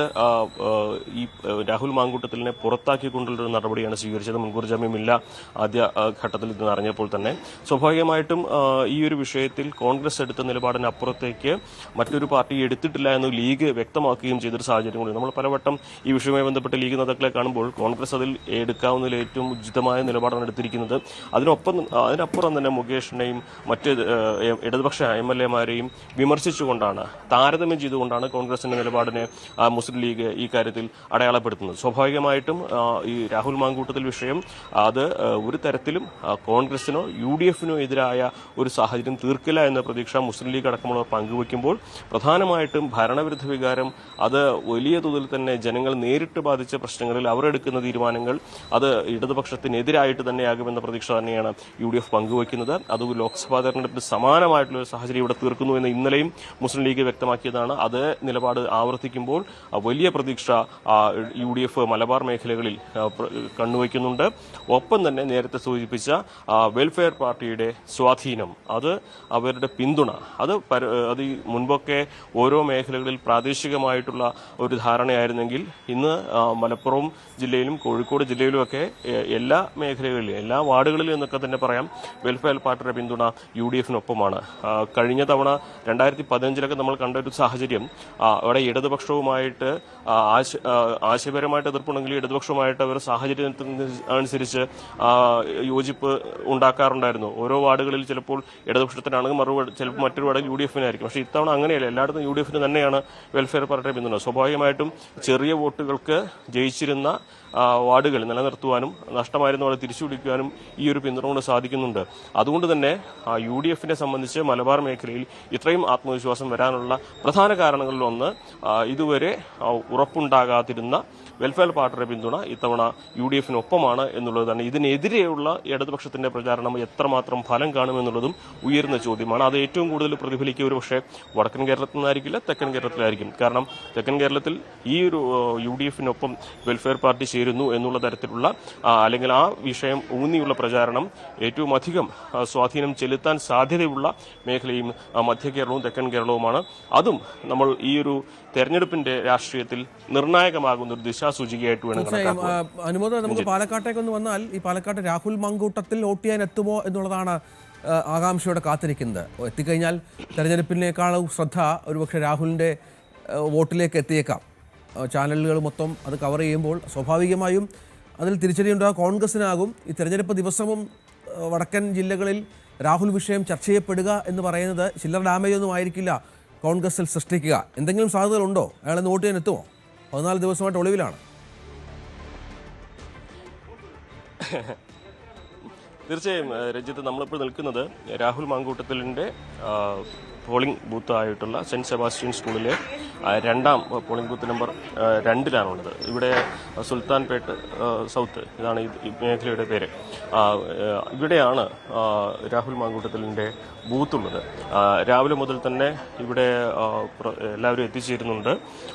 ഈ രാഹുൽ മാങ്കൂട്ടത്തിലിനെ പുറത്താക്കിക്കൊണ്ടുള്ളൊരു നടപടിയാണ് സ്വീകരിച്ചത്. മുൻകൂർ ജാമ്യമില്ല ആദ്യ ഘട്ടത്തിൽ ഇത് അറിഞ്ഞപ്പോൾ തന്നെ. സ്വാഭാവികമായിട്ടും ഈ ഒരു വിഷയത്തിൽ കോൺഗ്രസ് എടുത്ത നിലപാടിനപ്പുറത്തേക്ക് മറ്റൊരു പാർട്ടി എടുത്തിട്ടില്ല എന്ന് ലീഗ് വ്യക്തമാക്കുകയും ചെയ്തൊരു സാഹചര്യം കൂടി. നമ്മൾ പലവട്ടം ഈ വിഷയവുമായി ബന്ധപ്പെട്ട് ലീഗ് നേതാക്കളെ കാണുമ്പോൾ കോൺഗ്രസ് അതിൽ എടുക്കാവുന്നതിൽ ഏറ്റവും ഉചിതമായ നിലപാടാണ് എടുത്തിരിക്കുന്നത്. അതിനപ്പുറം തന്നെ മുകേഷിനെയും മറ്റ് ഇടതുപക്ഷ MLA-മാരെയും വിമർശിച്ചുകൊണ്ടാണ്, താരതമ്യം ചെയ്തുകൊണ്ടാണ് കോൺഗ്രസിന്റെ നിലപാടിനെ മുസ്ലിം ലീഗ് ഈ കാര്യത്തിൽ അടയാളപ്പെടുത്തുന്നത്. സ്വാഭാവികമായിട്ടും ഈ രാഹുൽ മാങ്കൂട്ടത്തിൽ വിഷയം അത് ഒരു തരത്തിലും കോൺഗ്രസിനോ UDF എതിരായ ഒരു സാഹചര്യം തീർക്കില്ല എന്ന പ്രതീക്ഷ മുസ്ലിം ലീഗ് അടക്കമുള്ളവർ പങ്കുവയ്ക്കുമ്പോൾ പ്രധാനമായിട്ടും ഭരണവിരുദ്ധ വികാരം അത് വലിയ തോതിൽ തന്നെ ജനങ്ങൾ നേരിട്ട് ബാധിച്ച പ്രശ്നങ്ങളിൽ അവർ എടുക്കുന്ന തീരുമാനങ്ങൾ അത് ഇടതുപക്ഷത്തിനെതിരായിട്ട് തന്നെയാകുമെന്ന പ്രതീക്ഷ തന്നെയാണ് UDF പങ്കുവയ്ക്കുന്നത്. അത് ലോക്സഭാ തെരഞ്ഞെടുപ്പിന് സമാനമായിട്ടുള്ള ഒരു സാഹചര്യം ഇവിടെ തീർക്കുന്നു എന്ന് ഇന്നലെയും മുസ്ലിം ലീഗ് വ്യക്തമാക്കിയതാണ്. അതേ നിലപാട് ആവർത്തിക്കുമ്പോൾ വലിയ പ്രതീക്ഷ UDF മലബാർ മേഖലകളിൽ കണ്ണുവയ്ക്കുന്നുണ്ട്. ഒപ്പം തന്നെ നേരത്തെ സൂചിപ്പിച്ച വെൽഫെയർ പാർട്ടിയുടെ സ്വാധീനം, അത് അവരുടെ പിന്തുണ, അത് ഈ മുൻപൊക്കെ ഓരോ മേഖലകളിൽ പ്രാദേശികമായിട്ടുള്ള ഒരു ധാരണയായിരുന്നെങ്കിൽ ഇന്ന് മലപ്പുറം ജില്ലയിലും കോഴിക്കോട് ജില്ലയിലുമൊക്കെ എല്ലാ മേഖലകളിലും, എല്ലാ വാർഡുകളിലും എന്നൊക്കെ തന്നെ പറയാം, വെൽഫെയർ പാർട്ടിയുടെ പിന്തുണ UDF-നൊപ്പമാണ്. കഴിഞ്ഞ തവണ 2015 നമ്മൾ കണ്ട ഒരു സാഹചര്യം, അവിടെ ഇടതുപക്ഷവുമായിട്ട് ആശയപരമായിട്ട് എതിർപ്പുണ്ടെങ്കിൽ ഇടതുപക്ഷവുമായിട്ട് അവർ സാഹചര്യത്തിന് അനുസരിച്ച് യോജിപ്പ് ഉണ്ടാക്കാറുണ്ടായിരുന്നു. ഓരോ വാർഡുകളിൽ ചിലപ്പോൾ ഇടതുപക്ഷത്തിനാണെങ്കിൽ ചിലപ്പോൾ മറ്റൊരു വാർഡിൽ UDF-നായിരിക്കും. പക്ഷേ ഇത്തവണ അങ്ങനെയല്ല, എല്ലായിടത്തും UDF-ന് തന്നെയാണ് വെൽഫെയർ പാർട്ടിയുടെ പിന്തുണ. സ്വാഭാവികമായിട്ടും ചെറിയ വോട്ടുകൾക്ക് ജയിച്ചിരുന്ന വാർഡുകൾ നിലനിർത്തുവാനും നഷ്ടമായിരുന്ന അവിടെ തിരിച്ചുപിടിക്കാനും ഈ ഒരു പിന്തുണ കൊണ്ട് സാധിക്കുന്നുണ്ട്. അതുകൊണ്ട് തന്നെ UDF-നെ സംബന്ധിച്ച് മലബാർ മേഖലയിൽ ഇത്രയും ആത്മവിശ്വാസം വരാനുള്ള പ്രധാന കാരണങ്ങളിലൊന്ന് ഇതുവരെ ഉറപ്പുണ്ടാകാതിരുന്ന വെൽഫെയർ പാർട്ടിയുടെ പിന്തുണ ഇത്തവണ UDF-നൊപ്പമാണ് എന്നുള്ളത് തന്നെ. ഇതിനെതിരെയുള്ള ഇടതുപക്ഷത്തിന്റെ പ്രചാരണം എത്രമാത്രം ഫലം കാണുമെന്നുള്ളതും ഉയർന്ന ചോദ്യമാണ്. അത് ഏറ്റവും കൂടുതൽ പ്രതിഫലിക്കുക ഒരു പക്ഷേ വടക്കൻ കേരളത്തിൽ നിന്നായിരിക്കില്ല, തെക്കൻ കേരളത്തിലായിരിക്കും. കാരണം തെക്കൻ കേരളത്തിൽ ഈ ഒരു UDF-നൊപ്പം വെൽഫെയർ പാർട്ടി ചേരുന്നു എന്നുള്ള തരത്തിലുള്ള അല്ലെങ്കിൽ ആ വിഷയം ഊന്നിയുള്ള പ്രചാരണം ഏറ്റവും അധികം സ്വാധീനം ചെലുത്താൻ സാധ്യതയുള്ള മേഖലയും മധ്യ കേരളവും തെക്കൻ കേരളവുമാണ്. അതും നമ്മൾ ഈ ഒരു തെരഞ്ഞെടുപ്പിന്റെ രാഷ്ട്രീയത്തിൽ നിർണായകമാകുന്ന ഒരു ദിശാസൂചികയായിട്ട് വേണം കണക്കാക്കാൻ. അനുമോദം, നമുക്ക് പാലക്കാട്ടേക്കൊന്ന് വന്നാൽ ഈ പാലക്കാട് രാഹുൽ മാങ്കൂട്ടത്തിൽ വോട്ട് ചെയ്യാൻ എത്തുമോ എന്നുള്ളതാണ് ആകാംക്ഷയോടെ കാത്തിരിക്കുന്നത്. എത്തിക്കഴിഞ്ഞാൽ തെരഞ്ഞെടുപ്പിനേക്കാളും ശ്രദ്ധ ഒരുപക്ഷെ രാഹുലിന്റെ വോട്ടിലേക്ക് എത്തിയേക്കാം. ചാനലുകൾ മൊത്തം അത് കവർ ചെയ്യുമ്പോൾ സ്വാഭാവികമായും അതിൽ തിരിച്ചടിയുണ്ടാകുക കോൺഗ്രസിനാകും. ഈ തെരഞ്ഞെടുപ്പ് ദിവസവും വടക്കൻ ജില്ലകളിൽ രാഹുൽ വിഷയം ചർച്ച ചെയ്യപ്പെടുക എന്ന് പറയുന്നത് ചില്ലറ ഡാമേജൊന്നും ആയിരിക്കില്ല കോൺഗ്രസിൽ സൃഷ്ടിക്കുക. എന്തെങ്കിലും സാധ്യതകളുണ്ടോ? അയാളെ നോട്ട് ചെയ്യാൻ എത്തുമോ? 14 ദിവസമായിട്ട് ഒളിവിലാണ്. തീർച്ചയായും രഞ്ജിത്ത്, നമ്മളിപ്പോൾ നിൽക്കുന്നത് രാഹുൽ മാങ്കൂട്ടത്തിലിൻ്റെ പോളിംഗ് ബൂത്തായിട്ടുള്ള സെൻറ്റ് സെബാസ്റ്റ്യൻ സ്കൂളിലെ 2ാം പോളിംഗ് ബൂത്ത് നമ്പർ 2-ലാണുള്ളത്. ഇവിടെ സുൽത്താൻപേട്ട് സൗത്ത്, ഇതാണ് ഈ മേഖലയുടെ പേര്. ഇവിടെയാണ് രാഹുൽ മാങ്കൂട്ടത്തിലിൻ്റെ ബൂത്തുള്ളത്. രാവിലെ മുതൽ തന്നെ ഇവിടെ എല്ലാവരും എത്തിച്ചേരുന്നുണ്ട്,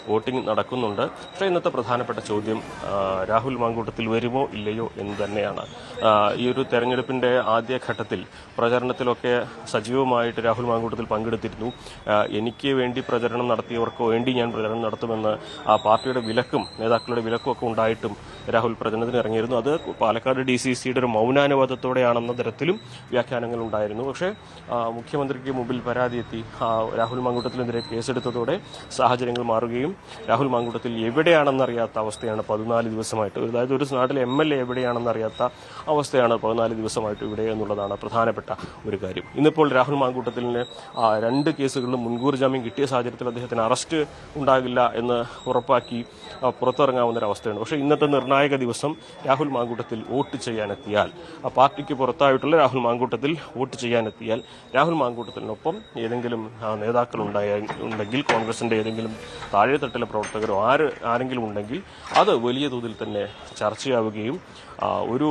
വോട്ടിംഗ് നടക്കുന്നുണ്ട്. പക്ഷേ ഇന്നത്തെ പ്രധാനപ്പെട്ട ചോദ്യം രാഹുൽ മാങ്കൂട്ടത്തിൽ വരുമോ ഇല്ലയോ എന്ന് തന്നെയാണ്. ഈ ഒരു തെരഞ്ഞെടുപ്പിൻ്റെ ആദ്യഘട്ടത്തിൽ പ്രചരണത്തിലൊക്കെ സജീവമായിട്ട് രാഹുൽ മാങ്കൂട്ടത്തിൽ പങ്കെടുത്തിരുന്നു. എനിക്ക് വേണ്ടി പ്രചരണം നടത്തിയവർക്ക് വേണ്ടി ഞാൻ പ്രചരണം നടത്തുമെന്ന് ആ പാർട്ടിയുടെ വിലക്കും നേതാക്കളുടെ വിലക്കും ഒക്കെ ഉണ്ടായിട്ടും രാഹുൽ പ്രചരണത്തിന് ഇറങ്ങിയിരുന്നു. അത് പാലക്കാട് DCCയുടെ ഒരു മൗനാനുവാദത്തോടെയാണെന്ന തരത്തിലും വ്യാഖ്യാനങ്ങൾ ഉണ്ടായിരുന്നു. പക്ഷേ മുഖ്യമന്ത്രിക്ക് മുമ്പിൽ പരാതി എത്തി രാഹുൽ മാങ്കൂട്ടത്തിനെതിരെ കേസെടുത്തതോടെ സാഹചര്യങ്ങൾ മാറുകയും രാഹുൽ മാങ്കൂട്ടത്തിൽ എവിടെയാണെന്നറിയാത്ത അവസ്ഥയാണ് 14 ദിവസമായിട്ട്. അതായത് ഒരു നാട്ടിലെ MLA എവിടെയാണെന്നറിയാത്ത അവസ്ഥയാണ് 14 ദിവസമായിട്ട് ഇവിടെ എന്നുള്ളതാണ് പ്രധാനപ്പെട്ട ഒരു കാര്യം. ഇന്നിപ്പോൾ രാഹുൽ മാങ്കൂട്ടത്തിലിന് 2 കേസുകളിലും മുൻകൂർ ജാമ്യം കിട്ടിയ സാഹചര്യത്തിൽ അദ്ദേഹത്തിന് അറസ്റ്റ് ഉണ്ടാകില്ല എന്ന് ഉറപ്പാക്കി പുറത്തിറങ്ങാവുന്നൊരവസ്ഥയാണ്. പക്ഷേ ഇന്നത്തെ നിർണായക ദിവസം രാഹുൽ മാങ്കൂട്ടത്തിൽ വോട്ട് ചെയ്യാനെത്തിയാൽ, പാർട്ടിക്ക് പുറത്തായിട്ടുള്ള രാഹുൽ മാങ്കൂട്ടത്തിൽ വോട്ട് ചെയ്യാനെത്തിയാൽ രാഹുൽ മാങ്കൂട്ടത്തിനൊപ്പം ഏതെങ്കിലും നേതാക്കൾ ഉണ്ടെങ്കിൽ, കോൺഗ്രസിൻ്റെ ഏതെങ്കിലും താഴെത്തട്ടിലെ പ്രവർത്തകരോ ആരെങ്കിലും ഉണ്ടെങ്കിൽ അത് വലിയ തോതിൽ തന്നെ ചർച്ചയാവുകയും ഒരു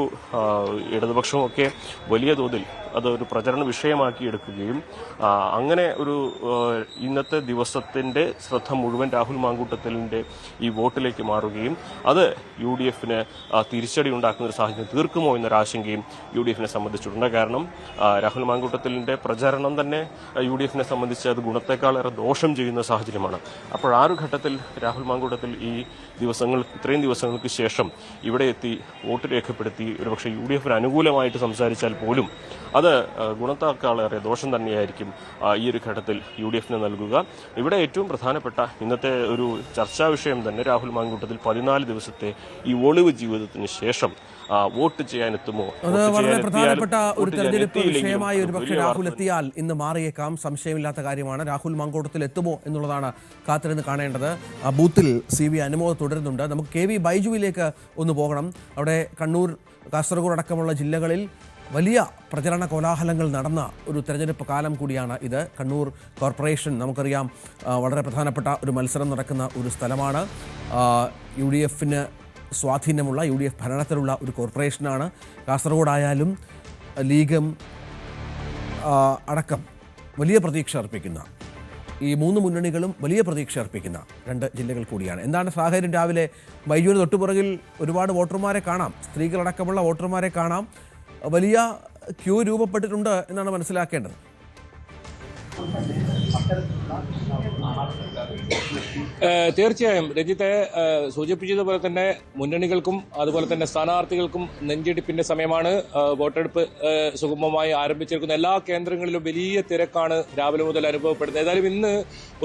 ഇടതുപക്ഷമൊക്കെ വലിയ തോതിൽ അതൊരു പ്രചരണ വിഷയമാക്കി എടുക്കുകയും അങ്ങനെ ഒരു ഇന്നത്തെ ദിവസത്തിൻ്റെ ശ്രദ്ധ മുഴുവൻ രാഹുൽ മാങ്കൂട്ടത്തിലിൻ്റെ ഈ വോട്ടിലേക്ക് മാറുകയും അത് UDFന് തിരിച്ചടി ഉണ്ടാക്കുന്ന ഒരു സാഹചര്യം തീർക്കുമോ എന്നൊരാശങ്കയും UDFനെ സംബന്ധിച്ചിട്ടുണ്ട്. കാരണം രാഹുൽ മാങ്കൂട്ടത്തിലിൻ്റെ പ്രചരണം തന്നെ UDFനെ സംബന്ധിച്ച് അത് ഗുണത്തെക്കാളേറെ ദോഷം ചെയ്യുന്ന സാഹചര്യമാണ്. അപ്പോൾ ആ ഒരു ഘട്ടത്തിൽ രാഹുൽ മാങ്കൂട്ടത്തിൽ ഈ ഇത്രയും ദിവസങ്ങൾക്ക് ശേഷം ഇവിടെ എത്തി വോട്ട് രേഖപ്പെടുത്തി ഒരുപക്ഷെ UDFന് അനുകൂലമായിട്ട് സംസാരിച്ചാൽ പോലും അത് ഗുണത്തേക്കാളേറെ ദോഷം തന്നെയായിരിക്കും ഈ ഒരു ഘട്ടത്തിൽ UDFന് നൽകുക. ഇവിടെ ഏറ്റവും പ്രധാനപ്പെട്ട ഇന്നത്തെ ഒരു ചർച്ചാ വിഷയം തന്നെ രാഹുൽ മാങ്കൂട്ടത്തിൽ 14 ദിവസത്തെ ഈ ഒളിവ് ജീവിതത്തിന് ശേഷം വോട്ട് ചെയ്യാനെത്തുമോ? അത് വളരെ പ്രധാനപ്പെട്ട ഒരു തെരഞ്ഞെടുപ്പ് വിഷയമായി ഒരുപക്ഷെ രാഹുൽ എത്തിയാൽ ഇന്ന് മാറിയേക്കാം. സംശയമില്ലാത്ത കാര്യമാണ്. രാഹുൽ മാങ്കൂട്ടത്തിൽ എത്തുമോ എന്നുള്ളതാണ് കാത്തിരുന്ന് കാണേണ്ടത്. ബൂത്തിൽ CV അനുമോദ് തുടരുന്നുണ്ട്. നമുക്ക് KV ബൈജുവിലേക്ക് ഒന്ന് പോകണം. അവിടെ കണ്ണൂർ, കാസർഗോഡ് അടക്കമുള്ള ജില്ലകളിൽ വലിയ പ്രചരണ കോലാഹലങ്ങൾ നടന്ന ഒരു തെരഞ്ഞെടുപ്പ് കാലം കൂടിയാണ് ഇത്. കണ്ണൂർ കോർപ്പറേഷൻ നമുക്കറിയാം വളരെ പ്രധാനപ്പെട്ട ഒരു മത്സരം നടക്കുന്ന ഒരു സ്ഥലമാണ്. UDFന് സ്വാധീനമുള്ള UDF ഭരണത്തിലുള്ള ഒരു കോർപ്പറേഷനാണ്. കാസർഗോഡായാലും ലീഗും അടക്കം വലിയ പ്രതീക്ഷ അർപ്പിക്കുന്ന, ഈ 3 മുന്നണികളും വലിയ പ്രതീക്ഷ അർപ്പിക്കുന്ന 2 ജില്ലകൾ കൂടിയാണ്. എന്താണ് സാഹചര്യം? രാവിലെ ബൈജുവിന് തൊട്ടുപുറകിൽ ഒരുപാട് വോട്ടർമാരെ കാണാം, സ്ത്രീകളടക്കമുള്ള വോട്ടർമാരെ കാണാം. വലിയ ക്യൂ രൂപപ്പെട്ടിട്ടുണ്ട് എന്നാണ് മനസ്സിലാക്കേണ്ടത്. തീർച്ചയായും രഞ്ജിത്തെ സൂചിപ്പിച്ചതുപോലെ തന്നെ മുന്നണികൾക്കും അതുപോലെ തന്നെ സ്ഥാനാർത്ഥികൾക്കും നെഞ്ചിടിപ്പിന്റെ സമയമാണ്. വോട്ടെടുപ്പ് സുഗമമായി ആരംഭിച്ചിരിക്കുന്ന എല്ലാ കേന്ദ്രങ്ങളിലും വലിയ തിരക്കാണ് രാവിലെ മുതൽ അനുഭവപ്പെടുന്നത്. ഏതായാലും ഇന്ന്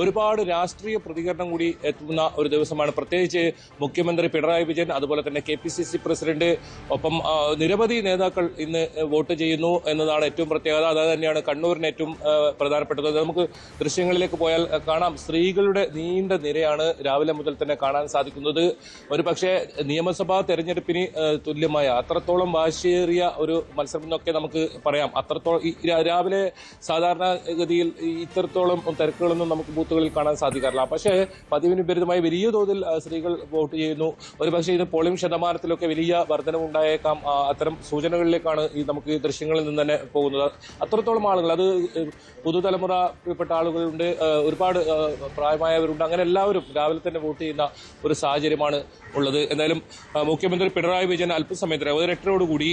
ഒരുപാട് രാഷ്ട്രീയ പ്രതികരണം കൂടി എത്തുന്ന ഒരു ദിവസമാണ്. പ്രത്യേകിച്ച് മുഖ്യമന്ത്രി പിണറായി വിജയൻ, അതുപോലെ തന്നെ KPCC പ്രസിഡന്റ്, ഒപ്പം നിരവധി നേതാക്കൾ ഇന്ന് വോട്ട് ചെയ്യുന്നു എന്നതാണ് ഏറ്റവും പ്രത്യേകത. അത് തന്നെയാണ് കണ്ണൂരിന് ഏറ്റവും പ്രധാനപ്പെട്ടത്. നമുക്ക് ദൃശ്യങ്ങളിലേക്ക് പോയാൽ കാണാം, സ്ത്രീകളുടെ നീണ്ട നിരയാണ് രാവിലെ മുതൽ തന്നെ കാണാൻ സാധിക്കുന്നത്. ഒരു പക്ഷേ നിയമസഭാ തെരഞ്ഞെടുപ്പിന് തുല്യമായ അത്രത്തോളം വാശിയേറിയ ഒരു മത്സരം എന്നൊക്കെ നമുക്ക് പറയാം. അത്രത്തോളം രാവിലെ സാധാരണഗതിയിൽ ഇത്രത്തോളം തിരക്കുകളൊന്നും നമുക്ക് ബൂത്തുകളിൽ കാണാൻ സാധിക്കാറില്ല. പക്ഷേ പതിവിന് വിപരീതമായി വലിയ തോതിൽ സ്ത്രീകൾ വോട്ട് ചെയ്യുന്നു. ഒരു പക്ഷേ ഇത് പോളിംഗ് ശതമാനത്തിലൊക്കെ വലിയ വർധനവുണ്ടായേക്കാം. അത്തരം സൂചനകളിലേക്കാണ് നമുക്ക് ഈ ദൃശ്യങ്ങളിൽ നിന്ന് തന്നെ പോകുന്നത്. അത്രത്തോളം ആളുകൾ, അത് പുതുതലമുറയിൽപ്പെട്ട ആളുകളുണ്ട്, ഒരുപാട് പ്രായമായവരുണ്ട്, അങ്ങനെ എല്ലാവരും രാവിലെ തന്നെ വോട്ട് ചെയ്യുന്ന ഒരു സാഹചര്യമാണ് ഉള്ളത്. എന്തായാലും മുഖ്യമന്ത്രി പിണറായി വിജയൻ അല്പസമയത്തിന് 8:30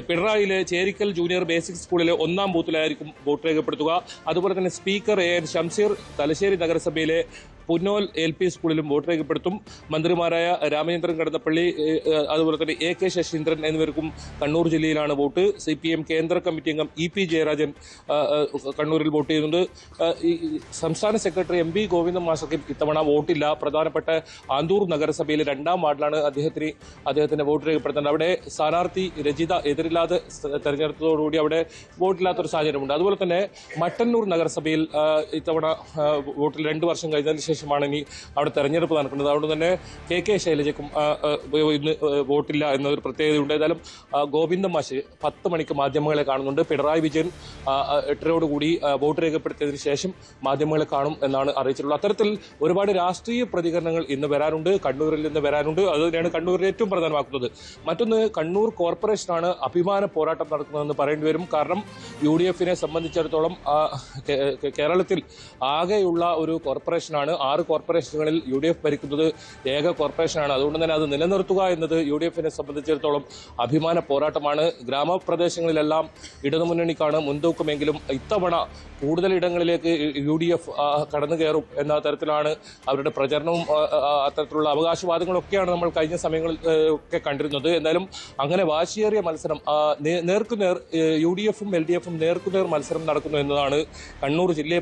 പിണറായിയിലെ ചേരിക്കൽ ജൂനിയർ ബേസിക് സ്കൂളിലെ 1ാം ബൂത്തിലായിരിക്കും വോട്ട് രേഖപ്പെടുത്തുക. അതുപോലെ തന്നെ സ്പീക്കർ AN ഷംസീർ തലശ്ശേരി നഗരസഭയിലെ പുന്നോൽ LP സ്കൂളിലും വോട്ട് രേഖപ്പെടുത്തും. മന്ത്രിമാരായ രാമചന്ദ്രൻ കടന്നപ്പള്ളി, അതുപോലെ തന്നെ AK ശശീന്ദ്രൻ എന്നിവർക്കും കണ്ണൂർ ജില്ലയിലാണ് വോട്ട്. CPM കേന്ദ്ര കമ്മിറ്റി അംഗം EP ജയരാജൻ കണ്ണൂരിൽ വോട്ട് ചെയ്യുന്നുണ്ട്. സംസ്ഥാന സെക്രട്ടറി MV ഗോവിന്ദൻ മാസ്റ്റർക്ക് ഇത്തവണ വോട്ടില്ല. പ്രധാനപ്പെട്ട ആന്തൂർ നഗരസഭയിലെ 2ാം വാർഡിലാണ് അദ്ദേഹത്തിന്റെ വോട്ട് രേഖപ്പെടുത്തുന്നത്. അവിടെ സ്ഥാനാർത്ഥി രജിത എതിരില്ലാതെ തെരഞ്ഞെടുത്തതോടുകൂടി അവിടെ വോട്ടില്ലാത്തൊരു സാഹചര്യമുണ്ട്. അതുപോലെ തന്നെ മട്ടന്നൂർ നഗരസഭയിൽ ഇത്തവണ വോട്ടിൽ 2 വർഷം കഴിഞ്ഞതിന് ശേഷമാണ് ഇനി അവിടെ തെരഞ്ഞെടുപ്പ് നടക്കുന്നത്. അതുകൊണ്ട് തന്നെ KK ശൈലജയ്ക്കും ഇന്ന് വോട്ടില്ല എന്നൊരു പ്രത്യേകതയുണ്ട്. ഏതായാലും ഗോവിന്ദൻ മാഷ് 10 മണിക്ക് മാധ്യമങ്ങളെ കാണുന്നുണ്ട്. പിണറായി വിജയൻ 8:30 വോട്ട് രേഖപ്പെടുത്തിയതിനു ശേഷം മാധ്യമങ്ങളെ കാണും എന്നാണ് അറിയിച്ചിട്ടുള്ളത്. അത്തരത്തിൽ ഒരുപാട് രാഷ്ട്രീയ പ്രതികരണങ്ങൾ ഇന്ന് വരാനുണ്ട്, കണ്ണൂരിൽ നിന്ന് വരാനുണ്ട്. അത് തന്നെയാണ് കണ്ണൂരിൽ ഏറ്റവും പ്രധാനമാക്കുന്നത്. മറ്റൊന്ന്, കണ്ണൂർ കോർപ്പറേഷനാണ് അഭിമാന പോരാട്ടം നടക്കുന്നതെന്ന് പറയേണ്ടി വരും. കാരണം UDFനെ സംബന്ധിച്ചിടത്തോളം കേരളത്തിൽ ആകെയുള്ള ഒരു കോർപ്പറേഷനാണ്. 6 കോർപ്പറേഷനുകളിൽ UDF ഭരിക്കുന്നത് ഏക കോർപ്പറേഷനാണ്. അതുകൊണ്ട് തന്നെ അത് നിലനിർത്തുക എന്നത് UDFനെ സംബന്ധിച്ചിടത്തോളം അഭിമാന പോരാട്ടമാണ്. ഗ്രാമപ്രദേശങ്ങളിലെല്ലാം ഇടതുമുന്നണിക്കാണ് മുൻതൂക്കമെങ്കിലും ഇത്തവണ കൂടുതൽ ഇടങ്ങളിലേക്ക് UDF കടന്നു കയറും എന്ന തരത്തിലാണ് അവരുടെ പ്രചരണവും അത്തരത്തിലുള്ള അവകാശവാദങ്ങളൊക്കെയാണ് നമ്മൾ കഴിഞ്ഞ സമയങ്ങളിൽ ഒക്കെ കണ്ടിരുന്നത്. എന്തായാലും അങ്ങനെ വാശിയേറിയ മത്സരം നേർക്കുനേർ UDFും LDFും നേർക്കുനേർ മത്സരം നടക്കുന്നു എന്നതാണ് കണ്ണൂർ ജില്ലയെ